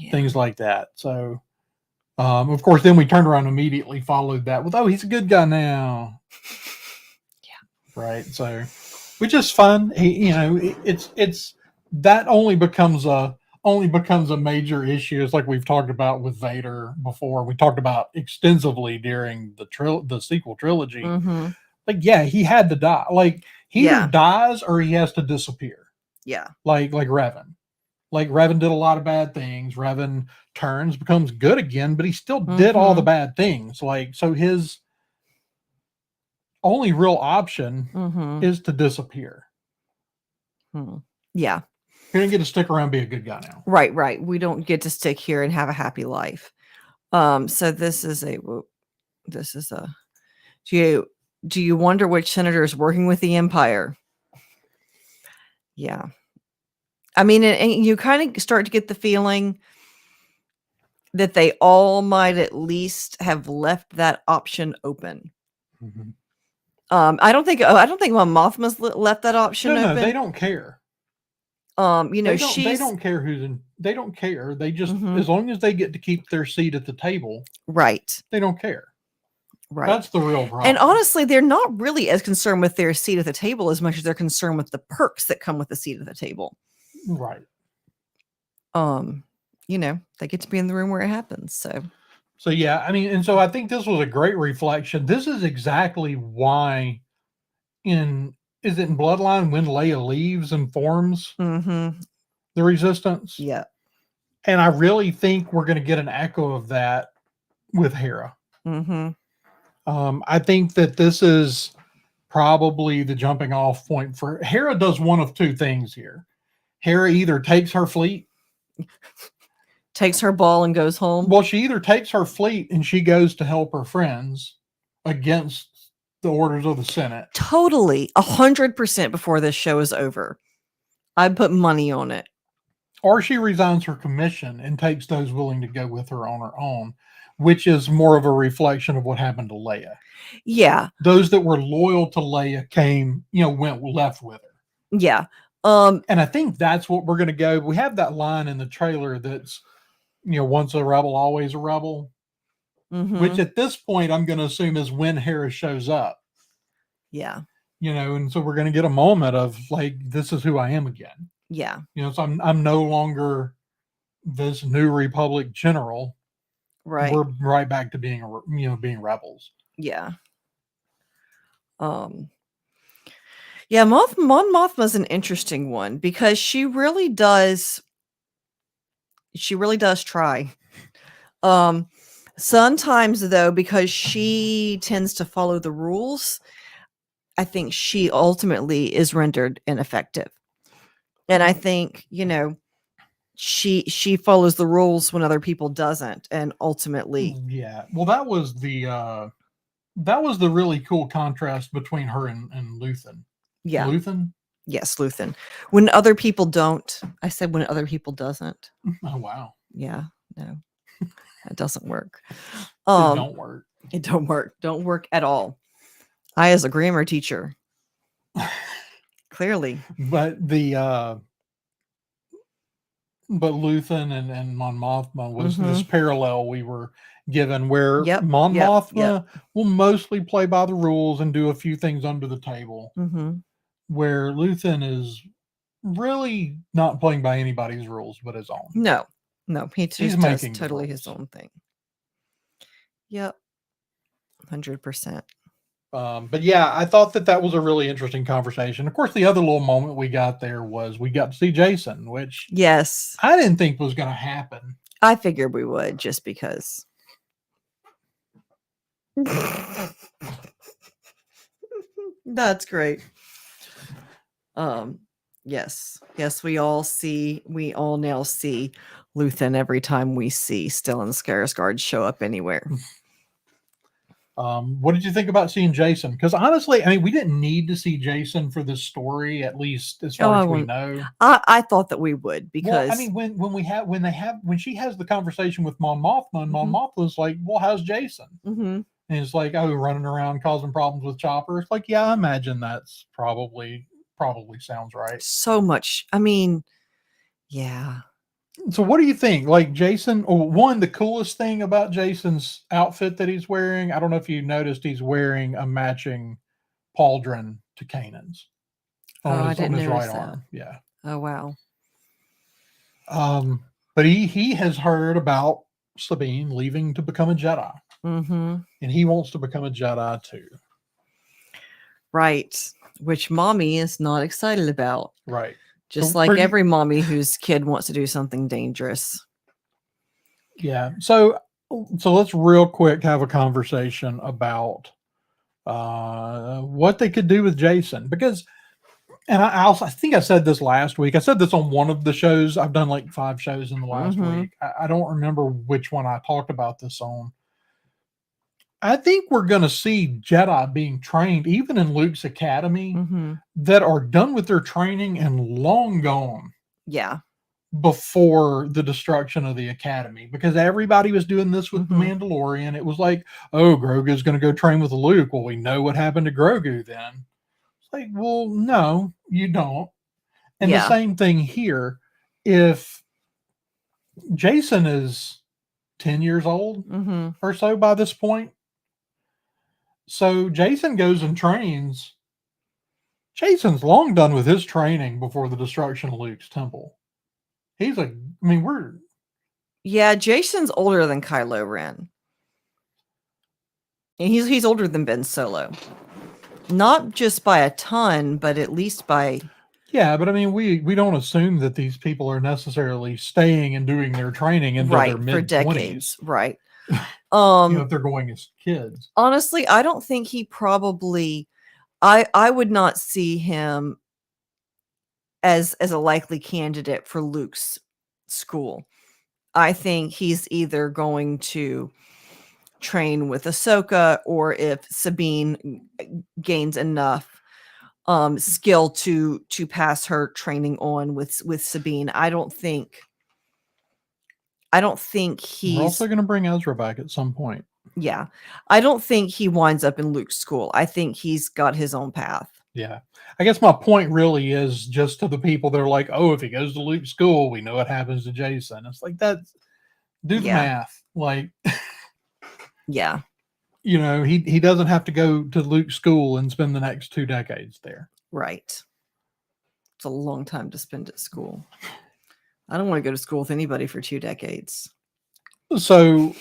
things like that. So, of course, then we turned around and immediately followed that with, oh, he's a good guy now. Yeah. Right. So, which is fun. It's that only becomes a major issue. It's like we've talked about with Vader before. We talked about extensively during the sequel trilogy. Like, yeah, he had to die. Like, he either dies or he has to disappear. Yeah. Like Revan. Like, Revan did a lot of bad things. Revan turns, becomes good again, but he still did all the bad things. Like, so his only real option is to disappear. Yeah. He didn't get to stick around and be a good guy now. Right. We don't get to stick here and have a happy life. So this is a do you wonder which senator is working with the Empire? Yeah. I mean, and you kind of start to get the feeling that they all might at least have left that option open. I don't think Mon Mothma's left that option open. No, they don't care. They don't care they don't care. They just, as long as they get to keep their seat at the table, right? They don't care. Right. That's the real problem. And honestly, they're not really as concerned with their seat at the table as much as they're concerned with the perks that come with the seat at the table. Right. They get to be in the room where it happens. So yeah, I mean, and so I think this was a great reflection. This is exactly why is it in Bloodline when Leia leaves and forms the Resistance? Yeah. And I really think we're going to get an echo of that with Hera. I think that this is probably the jumping off point for Hera. Does one of two things here. Hera either takes her fleet, Takes her ball and goes home. well, she either takes her fleet and she goes to help her friends against the orders of the Senate. Totally, 100% before this show is over. I'd put money on it. Or she resigns her commission and takes those willing to go with her on her own, which is more of a reflection of what happened to Leia. Yeah, Those that were loyal to Leia came, went left with her. yeah. And I think that's what we're going to go. We have that line in the trailer that's, once a rebel, always a rebel, which at this point I'm going to assume is when Hera shows up. Yeah. And so we're going to get a moment of like, this is who I am again. Yeah. So I'm no longer this New Republic general. Right. We're right back to being being rebels. Yeah. Yeah, Mon Mothma's an interesting one because she really does try. Sometimes though, because she tends to follow the rules, I think she ultimately is rendered ineffective. And I think, she follows the rules when other people doesn't, and ultimately. Yeah. Well, that was the really cool contrast between her and Luthen. Yeah. Luthen? Yes, Luthen. When other people don't. I said when other people doesn't. Oh wow. Yeah, no. That doesn't work. It don't work. It don't work. Don't work at all. I, as a grammar teacher, clearly. But Luthen and Mon Mothma was this parallel we were given where Mon Mothma will mostly play by the rules and do a few things under the table, where Luthen is really not playing by anybody's rules but his own. No, he just does totally his own thing. Yep, 100%. But yeah, I thought that was a really interesting conversation. Of course, the other little moment we got there was we got to see Jason, which yes, I didn't think was going to happen. I figured we would just because. That's great. Yes, we all now see Luthen every time we see Stellan Skarsgård show up anywhere. What did you think about seeing Jason? Because honestly, I mean, we didn't need to see Jason for this story, at least as far as we know. I thought that we would because I mean, when she has the conversation with Mon Mothma, and Mon Mothma's like, "Well, how's Jason?" And it's like, "Oh, running around causing problems with Chopper." It's like, yeah, I imagine that's probably sounds right. So much. I mean, yeah. So what do you think? Like Jason, the coolest thing about Jason's outfit that he's wearing, I don't know if you noticed, he's wearing a matching pauldron to Kanan's on his right arm. Yeah. Oh, wow. But he has heard about Sabine leaving to become a Jedi. And he wants to become a Jedi too. Right. Which mommy is not excited about. Right. Just like every mommy whose kid wants to do something dangerous. Yeah. So let's real quick have a conversation about what they could do with Jason. Because, and I think I said this last week. I said this on one of the shows. I've done like 5 shows in the last week. I don't remember which one I talked about this on. I think we're going to see Jedi being trained, even in Luke's academy, that are done with their training and long gone. Yeah. Before the destruction of the academy, because everybody was doing this with the Mandalorian. It was like, oh, Grogu's going to go train with Luke. Well, we know what happened to Grogu then. It's like, well, no, you don't. And the same thing here. If Jason is 10 years old or so by this point, so Jason goes and trains. Jason's long done with his training before the destruction of Luke's temple. Yeah, Jason's older than Kylo Ren. And he's older than Ben Solo. Not just by a ton, but at least by... Yeah, but I mean, we don't assume that these people are necessarily staying and doing their training until their mid-20s. For decades, right. if they're going as kids. Honestly, I don't think he probably. I would not see him as a likely candidate for Luke's school. I think he's either going to train with Ahsoka, or if Sabine gains enough skill to pass her training on with Sabine. I don't think We're also he's going to bring Ezra back at some point. yeah. I don't think he winds up in Luke's school. I think he's got his own path. Yeah. I guess my point really is just to the people that are like, oh, if he goes to Luke's school, we know what happens to Jason. It's like, that's do the Yeah. math. Like, Yeah. he doesn't have to go to Luke's school and spend the next 2 decades there. Right. It's a long time to spend at school. I don't want to go to school with anybody for 2 decades. So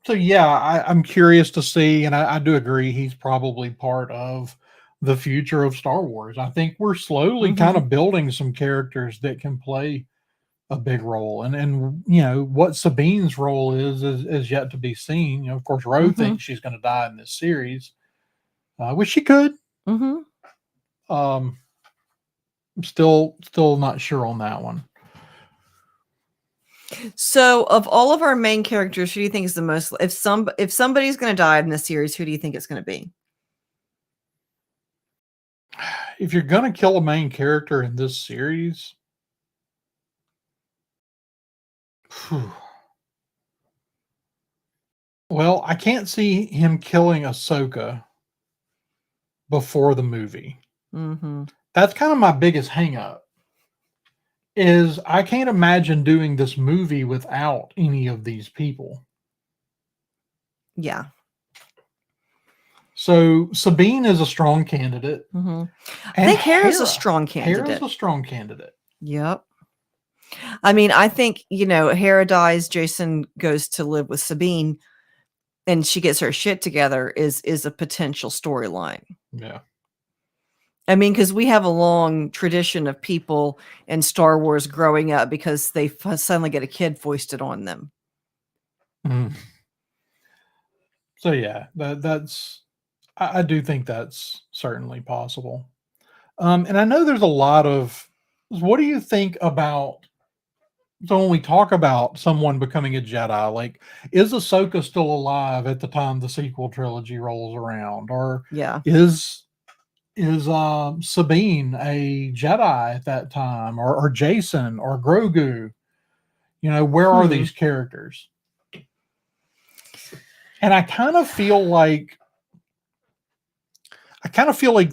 yeah, I'm curious to see, and I do agree he's probably part of the future of Star Wars. I think we're slowly kind of building some characters that can play a big role, and what Sabine's role is yet to be seen. Of course, Rose thinks she's going to die in this series, which she could. I'm still not sure on that one. So, of all of our main characters, who do you think is the most? If somebody's going to die in this series, who do you think it's going to be? If you're going to kill a main character in this series, well, I can't see him killing Ahsoka before the movie. That's kind of my biggest hang up, is I can't imagine doing this movie without any of these people. Yeah. So Sabine is a strong candidate. I think Hera's a strong candidate. Hera's a strong candidate. Yep. I mean, I think, Hera dies, Jason goes to live with Sabine, and she gets her shit together is a potential storyline. Yeah. I mean, because we have a long tradition of people in Star Wars growing up because they suddenly get a kid foisted on them. So yeah, that's I do think that's certainly possible. And I know there's a lot of, what do you think about, so when we talk about someone becoming a Jedi, like, is Ahsoka still alive at the time the sequel trilogy rolls around? Or is Sabine a Jedi at that time, or Jason or Grogu? Where are these characters? And I kind of feel like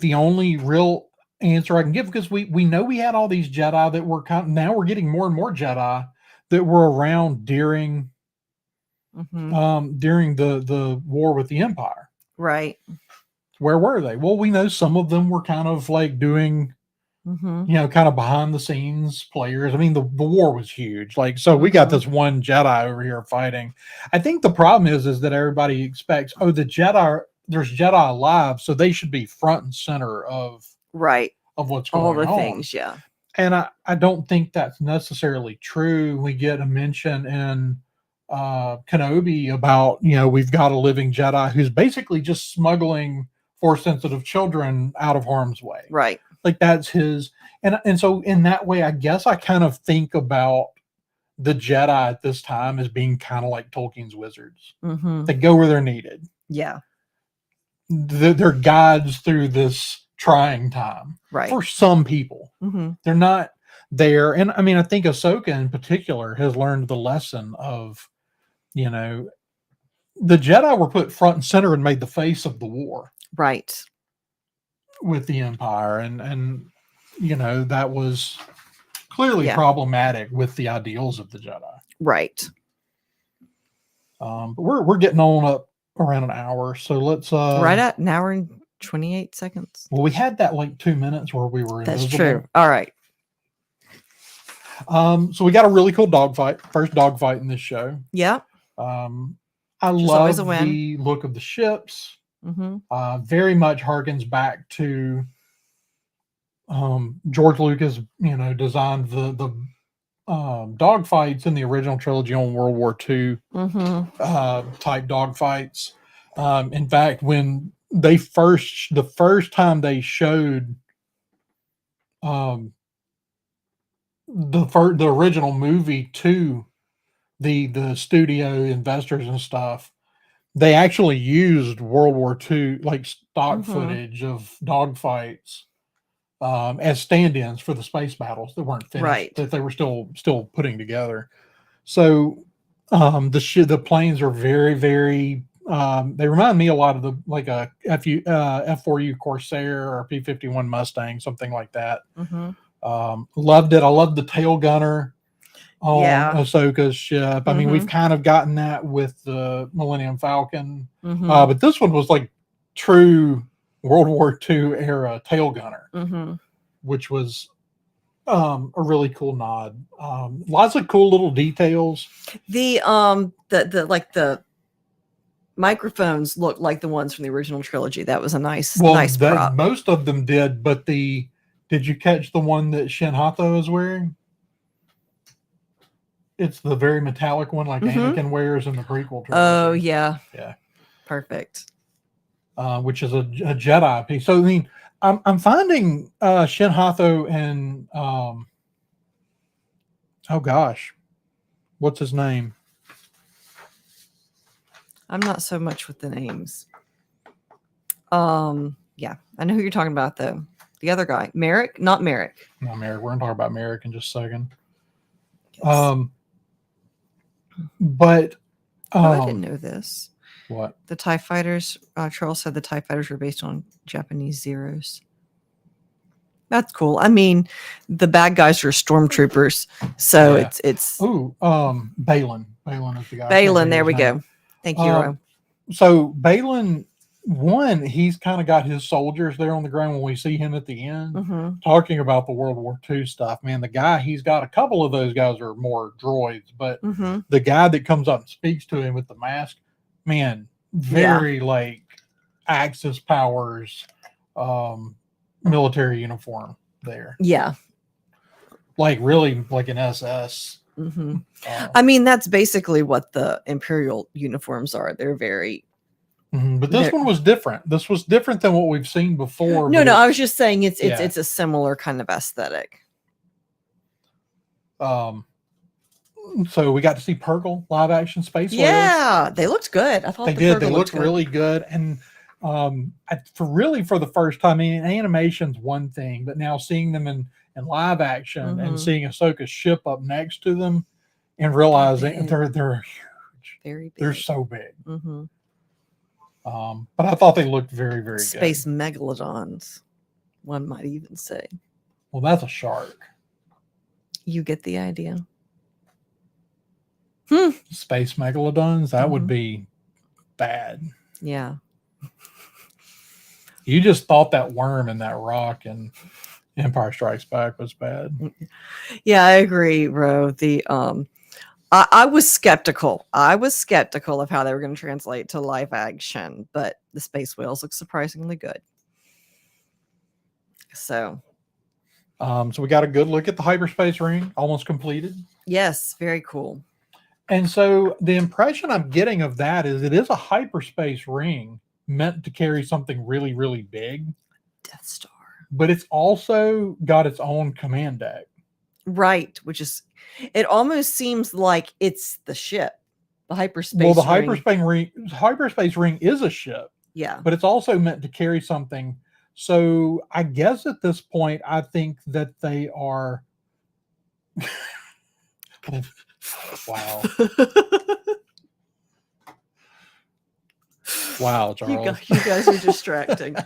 the only real answer I can give, because we know we had all these Jedi that were now we're getting more and more Jedi that were around during the war with the Empire. Right. Where were they? Well, we know some of them were kind of like doing kind of behind the scenes players. I mean, the war was huge. Like, so we got this one Jedi over here fighting. I think the problem is that everybody expects, there's Jedi alive, so they should be front and center of what's going on. All the things, yeah. And I don't think that's necessarily true. We get a mention in Kenobi about, we've got a living Jedi who's basically just smuggling Force-sensitive children out of harm's way. Right. Like, that's his. And so in that way, I guess I kind of think about the Jedi at this time as being kind of like Tolkien's wizards. They go where they're needed. Yeah. They're guides through this trying time. Right. For some people. They're not there. And I mean, I think Ahsoka in particular has learned the lesson of, the Jedi were put front and center and made the face of the war. Right. With the Empire. And that was clearly problematic with the ideals of the Jedi. Right. But we're getting on up around an hour. So let's right at an hour and 28 seconds. Well, we had that like 2 minutes where we were invisible. That's true. All right. So we got a really cool dogfight. First dogfight in this show. Yeah. I love the look of the ships. Very much harkens back to George Lucas, designed the dogfights in the original trilogy on World War II type dogfights. In fact, when the first time they showed the original movie to the studio investors and stuff, they actually used World War II like stock footage of dogfights as stand-ins for the space battles that weren't finished, Right. that they were still putting together. So the planes are very, very. They remind me a lot of the like a F4U Corsair or P-51 Mustang, something like that. Loved it. I loved the tail gunner on Ahsoka's ship. I mean, we've kind of gotten that with the Millennium Falcon, but this one was like true World War II era tail gunner, which was a really cool nod. Lots of cool little details. The microphones look like the ones from the original trilogy. That was a nice prop. Most of them did, but did you catch the one that Shin Hatho is wearing? It's the very metallic one, like Anakin wears in the prequel trilogy. Oh yeah, perfect. Which is a Jedi piece. So I mean, I'm finding Shin Hatho and oh gosh, what's his name? I'm not so much with the names. Yeah, I know who you're talking about though. The other guy, Merrick, not Merrick. Not Merrick. We're gonna talk about Merrick in just a second. Yes. But I didn't know this. What? The TIE fighters, Charles said the TIE fighters were based on Japanese Zeros. That's cool. I mean, the bad guys are stormtroopers, so it's Balin. Balin is the guy. Balin, there we go. Thank you, Ro. So Balin, he's kind of got his soldiers there on the ground when we see him at the end, talking about the World War II stuff. Man, the guy, he's got a couple of those guys are more droids, but the guy that comes up and speaks to him with the mask, man, very like Axis powers, military uniform there. Yeah. Like really like an SS. I mean, that's basically what the Imperial uniforms are. They're very... But this one was different. This was different than what we've seen before. No, I was just saying it's a similar kind of aesthetic. So we got to see Purgle live action space whales. Yeah, they looked good. I thought they did. They looked really good. And for the first time, I mean, animation's one thing, but now seeing them in live action and seeing Ahsoka's ship up next to them and realizing they're huge. Very big. They're so big. But I thought they looked very, very Space good. megalodons, one might even say. Well, that's a shark. You get the idea. Space megalodons, that would be bad. Yeah. You just thought that worm in that rock and Empire Strikes Back was bad. Yeah, I agree, Ro. I was skeptical. Of how they were going to translate to live action, but the space whales look surprisingly good. So we got a good look at the hyperspace ring, almost completed. Yes, very cool. And so the impression I'm getting of that is it is a hyperspace ring meant to carry something really, really big. Death Star. But it's also got its own command deck. Right, which is... It almost seems like it's the ship, the hyperspace. Well, the hyperspace ring is a ship. Yeah, but it's also meant to carry something. So I guess at this point, I think that they are. Wow! Wow, Charles! You guys are distracting.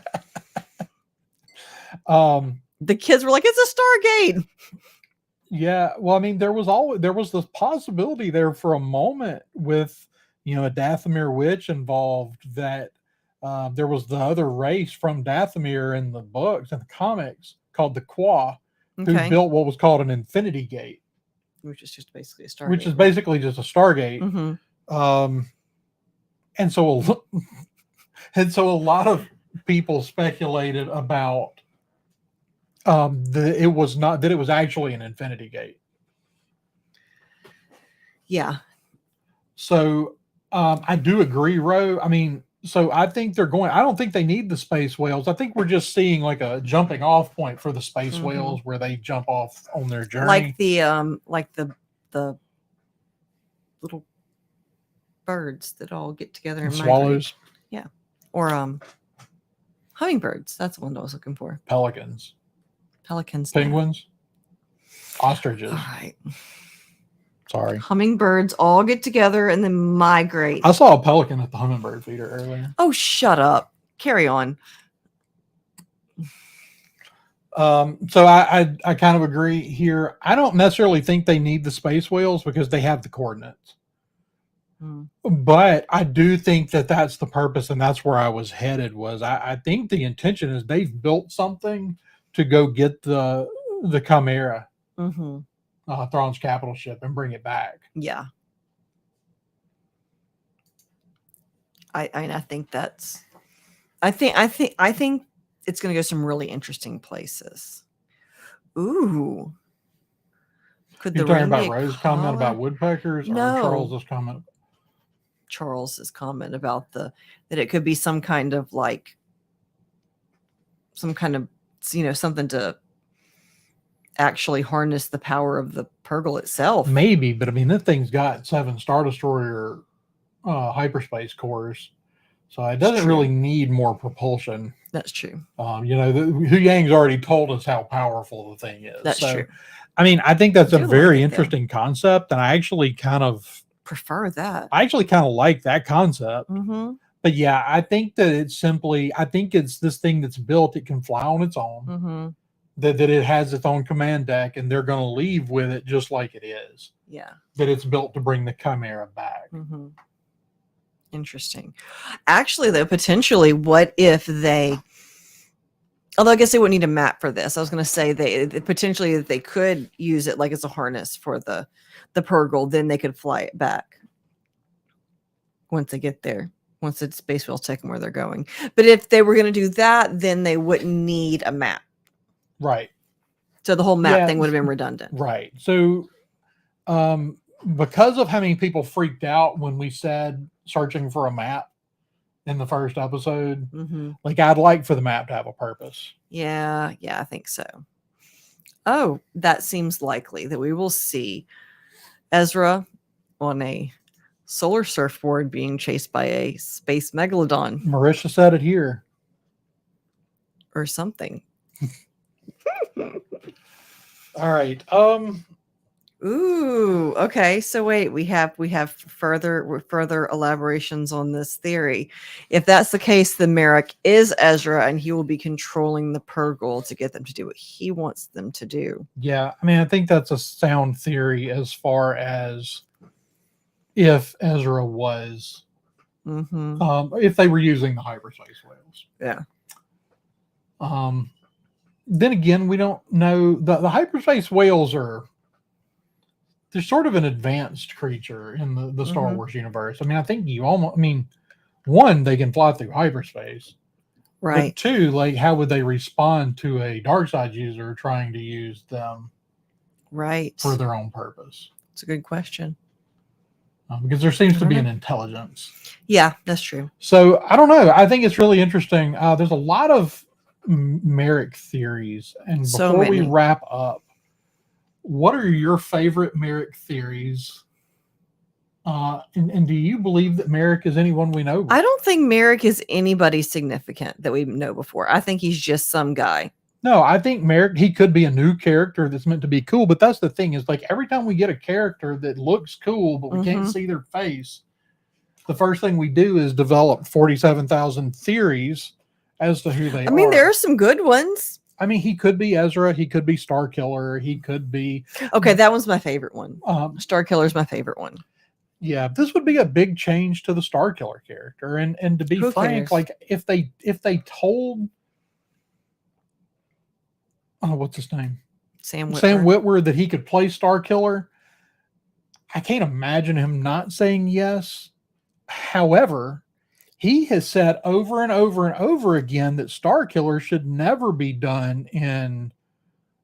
The kids were like, "It's a Stargate." Yeah, well, I mean, there was this possibility there for a moment with, a Dathomir witch involved that there was the other race from Dathomir in the books and the comics called the Qua, who built what was called an Infinity Gate, which is just basically a Stargate. Which is basically just a Stargate. And so a lot of people speculated about it was actually an Infinity Gate. Yeah. So I do agree, Ro. I mean, so I think I don't think they need the space whales. I think we're just seeing like a jumping off point for the space whales where they jump off on their journey. Like the little birds that all get together and swallows. Migrate. Yeah. Or hummingbirds. That's the one I was looking for. Pelicans. Penguins. Ostriches. All right. Sorry. Hummingbirds all get together and then migrate. I saw a pelican at the hummingbird feeder earlier. Oh, shut up. Carry on. So I kind of agree here. I don't necessarily think they need the space whales because they have the coordinates. But I do think that that's the purpose, and that's where I was headed. I think the intention is they've built something to go get the Chimera, Thrawn's capital ship, and bring it back. Yeah. I think it's going to go some really interesting places. Ooh. Could you talking about Rose's comment about woodpeckers, or Charles's comment? Charles's comment about that it could be some kind of something to actually harness the power of the Purgle itself. Maybe, but I mean, that thing's got 7 Star Destroyer hyperspace cores, so it doesn't really need more propulsion. That's true. Hu Yang's already told us how powerful the thing is. That's true. I mean, I think that's a very interesting concept, and I actually kind of prefer that. I actually kind of like that concept. But yeah, I think that it's this thing that's built, it can fly on its own, that it has its own command deck, and they're going to leave with it just like it is. Yeah. That it's built to bring the Chimera back. Interesting. Actually, though, potentially, what if they... Although I guess they wouldn't need a map for this. I was going to say potentially they could use it like as a harness for the Purgle, then they could fly it back once they get there, once the space whales take them where they're going. But if they were going to do that, then they wouldn't need a map. Right. So the whole map thing would have been redundant. Right. So because of how many people freaked out when we said searching for a map in the first episode, like I'd like for the map to have a purpose. Yeah, I think so. Oh, that seems likely that we will see Ezra on a solar surfboard being chased by a space megalodon. Marisha said it here. Or something. All right. Ooh, okay. So wait, we have further elaborations on this theory. If that's the case, then Merrick is Ezra, and he will be controlling the Purgle to get them to do what he wants them to do. Yeah, I mean, I think that's a sound theory as far as if Ezra was, if they were using the hyperspace whales. Yeah. Then again, we don't know. The hyperspace whales they're sort of an advanced creature in the Star Wars universe. I mean, I think one, they can fly through hyperspace. Right. But 2, like, how would they respond to a dark side user trying to use them for their own purpose? It's a good question. Because there seems to be an intelligence. Yeah, that's true. So, I don't know. I think it's really interesting. There's a lot of Merrick theories. And before we wrap up, what are your favorite Merrick theories? And do you believe that Merrick is anyone we know? I don't think Merrick is anybody significant that we know before. I think he's just some guy. No, I think Merrick, he could be a new character that's meant to be cool. But that's the thing, is like every time we get a character that looks cool, but we can't see their face, the first thing we do is develop 47,000 theories as to who they are. I mean, there are some good ones. I mean, he could be Ezra. He could be Starkiller. He could be... Okay, that one's my favorite one. Starkiller's my favorite one. Yeah, this would be a big change to the Starkiller character. And to be frank, like if they told... Oh, what's his name? Sam Witwer, that he could play Starkiller. I can't imagine him not saying yes. However, he has said over and over and over again that Starkiller should never be done in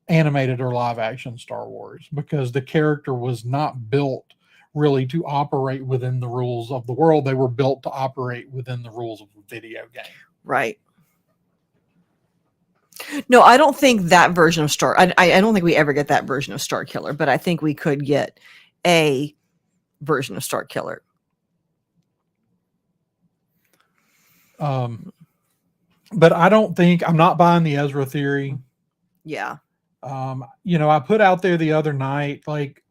animated or live action Star Wars because the character was not built really to operate within the rules of the world. They were built to operate within the rules of a video game. Right. No, I don't think that version of I don't think we ever get that version of Star Killer, but I think we could get a version of Star Killer. But I don't think, I'm not buying the Ezra theory. Yeah. I put out there the other night,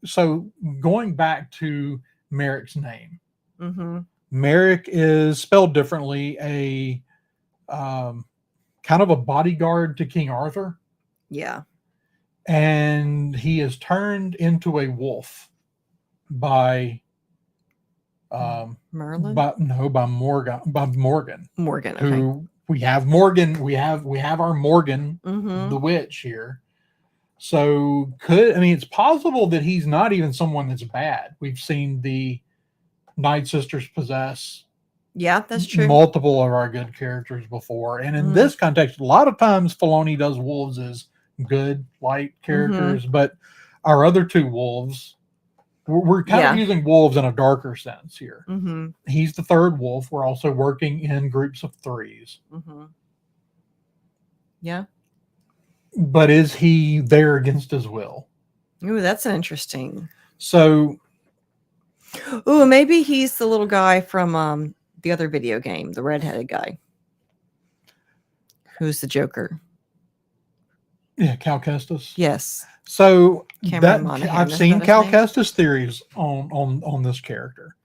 so going back to Merrick's name, Merrick is spelled differently, a kind of a bodyguard to King Arthur. Yeah. And he is turned into a wolf by Merlin? by Morgan. Morgan. Okay. Who we have Morgan, we have our Morgan, the witch here. So it's possible that he's not even someone that's bad. We've seen the Night Sisters possess that's true. multiple of our good characters before. And in this context, a lot of times Filoni does wolves as good, light characters, but our other two wolves, we're kind of using wolves in a darker sense here. He's the third wolf. We're also working in groups of threes. Yeah. But is he there against his will? Ooh, that's an interesting. So. Ooh, maybe he's the little guy from the other video game, the redheaded guy. Who's the Joker? Yeah, Cal Kestis. Yes. So I've seen Cal Kestis theories on this character.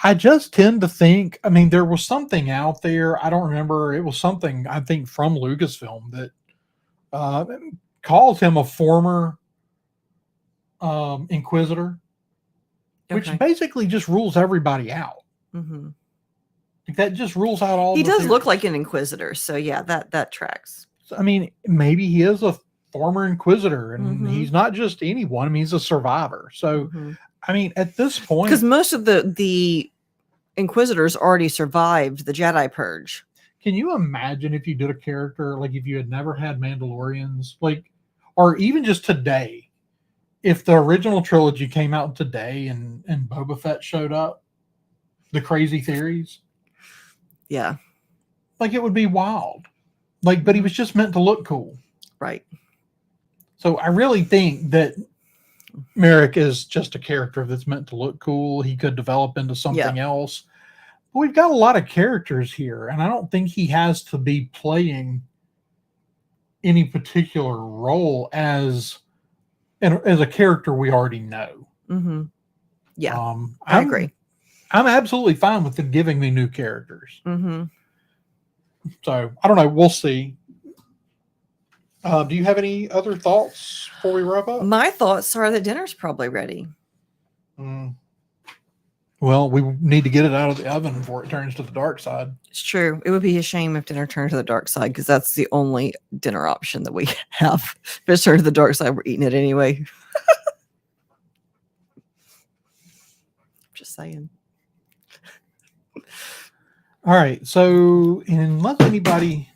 I just tend to think, there was something out there. I don't remember. It was something, I think, from Lucasfilm that calls him a former Inquisitor, which basically just rules everybody out. That just rules out all. He does look like an Inquisitor, so yeah, that tracks. So, maybe he is a former Inquisitor, and he's not just anyone. He's a survivor. So, at this point, because most of the Inquisitors already survived the Jedi Purge. Can you imagine if you did a character, like if you had never had Mandalorians, or even just today, if the original trilogy came out today and Boba Fett showed up, the crazy theories? Yeah. It would be wild. But he was just meant to look cool. Right. So I really think that Merrick is just a character that's meant to look cool. He could develop into something else. But we've got a lot of characters here, and I don't think he has to be playing any particular role as a character we already know. Yeah, I agree. I'm absolutely fine with them giving me new characters. So I don't know. We'll see. Do you have any other thoughts before we wrap up? My thoughts are that dinner's probably ready. Well, we need to get it out of the oven before it turns to the dark side. It's true. It would be a shame if dinner turned to the dark side, because that's the only dinner option that we have. If it's turned to the dark side, we're eating it anyway. Just saying. All right. So unless anybody...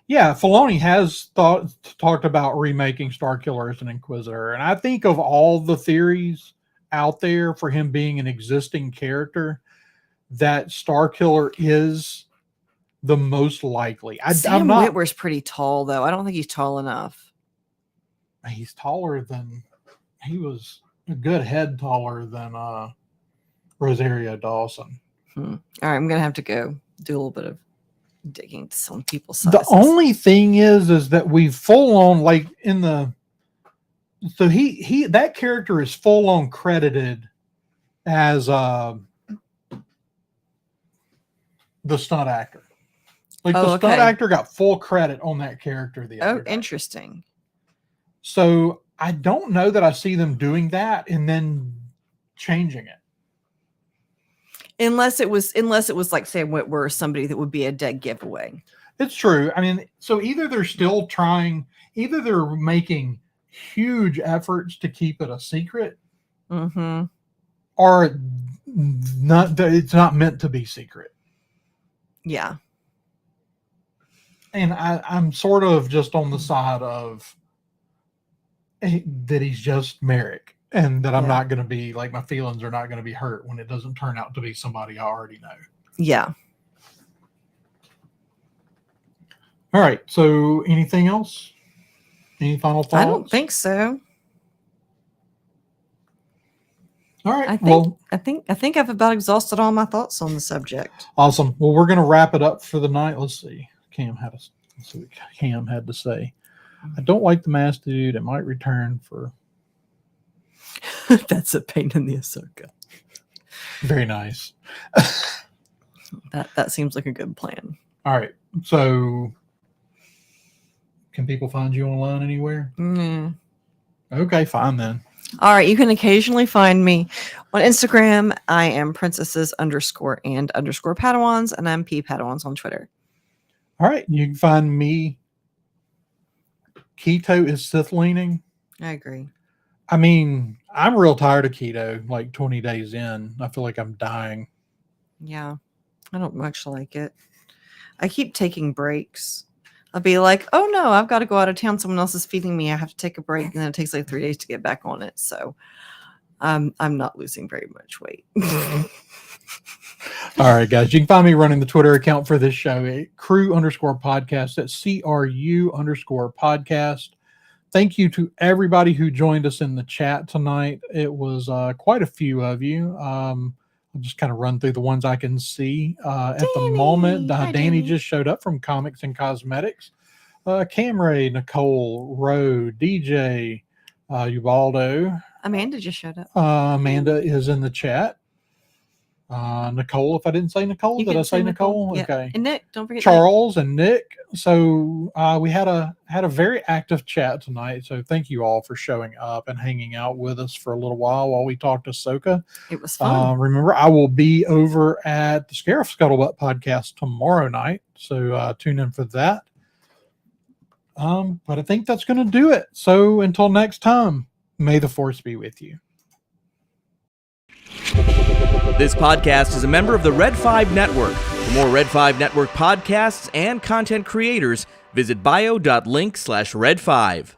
Yeah, Filoni has talked about remaking Starkiller as an Inquisitor. And I think of all the theories out there for him being an existing character, that Starkiller is the most likely. Sam Witwer's pretty tall, though. I don't think he's tall enough. He's taller than... He was a good head taller than Rosario Dawson. All right, I'm going to have to go do a little bit of digging to some people's sizes. The only thing is that we full on, like in the... So he that character is full on credited as the stunt actor. The stunt actor got full credit on that character the other day. Interesting. So I don't know that I see them doing that and then changing it. Unless it was like Sam Witwer, somebody that would be a dead giveaway. It's true. So either they're still trying, either they're making huge efforts to keep it a secret, or not. It's not meant to be secret. Yeah. And I'm sort of just on the side of that he's just Merrick. and that I'm Yeah. not going to be like, my feelings are not going to be hurt when it doesn't turn out to be somebody I already know. Yeah. All right. So anything else? Any final thoughts? I don't think so. All right. I think I've about exhausted all my thoughts on the subject. Awesome. Well, we're going to wrap it up for the night. Let's see. Let's see what Cam had to say. I don't like the masked dude. It might return for. That's a pain in the Ahsoka. Very nice. That seems like a good plan. All right. So, can people find you online anywhere? Mm. Okay, fine then. All right. You can occasionally find me on Instagram. I am princesses_and_Padawans, and I'm Padawans on Twitter. All right. You can find me. Keto is Sith leaning. I agree. I mean, I'm real tired of keto, like 20 days in. I feel like I'm dying. Yeah. I don't much like it. I keep taking breaks. I'll be like, oh no, I've got to go out of town. Someone else is feeding me. I have to take a break. And then it takes like 3 days to get back on it. So I'm not losing very much weight. All right, guys. You can find me running the Twitter account for this show at crew_podcast. That's CRU_podcast. Thank you to everybody who joined us in the chat tonight. It was quite a few of you. I'll just kind of run through the ones I can see. At the moment, Danny just showed up from Comics and Cosmetics. Camray, Nicole, Ro, DJ, Ubaldo. Amanda just showed up. Amanda is in the chat. Nicole, if I didn't say Nicole, did I say Nicole? Yeah. Okay. And Nick, don't forget Charles and Nick. So we had a very active chat tonight. So thank you all for showing up and hanging out with us for a little while we talked Ahsoka. It was fun. Remember, I will be over at the Scarif Scuttlebutt podcast tomorrow night. So tune in for that. But I think that's going to do it. So until next time, may the Force be with you. This podcast is a member of the Red 5 Network. For more Red 5 Network podcasts and content creators, visit bio.link/Red5.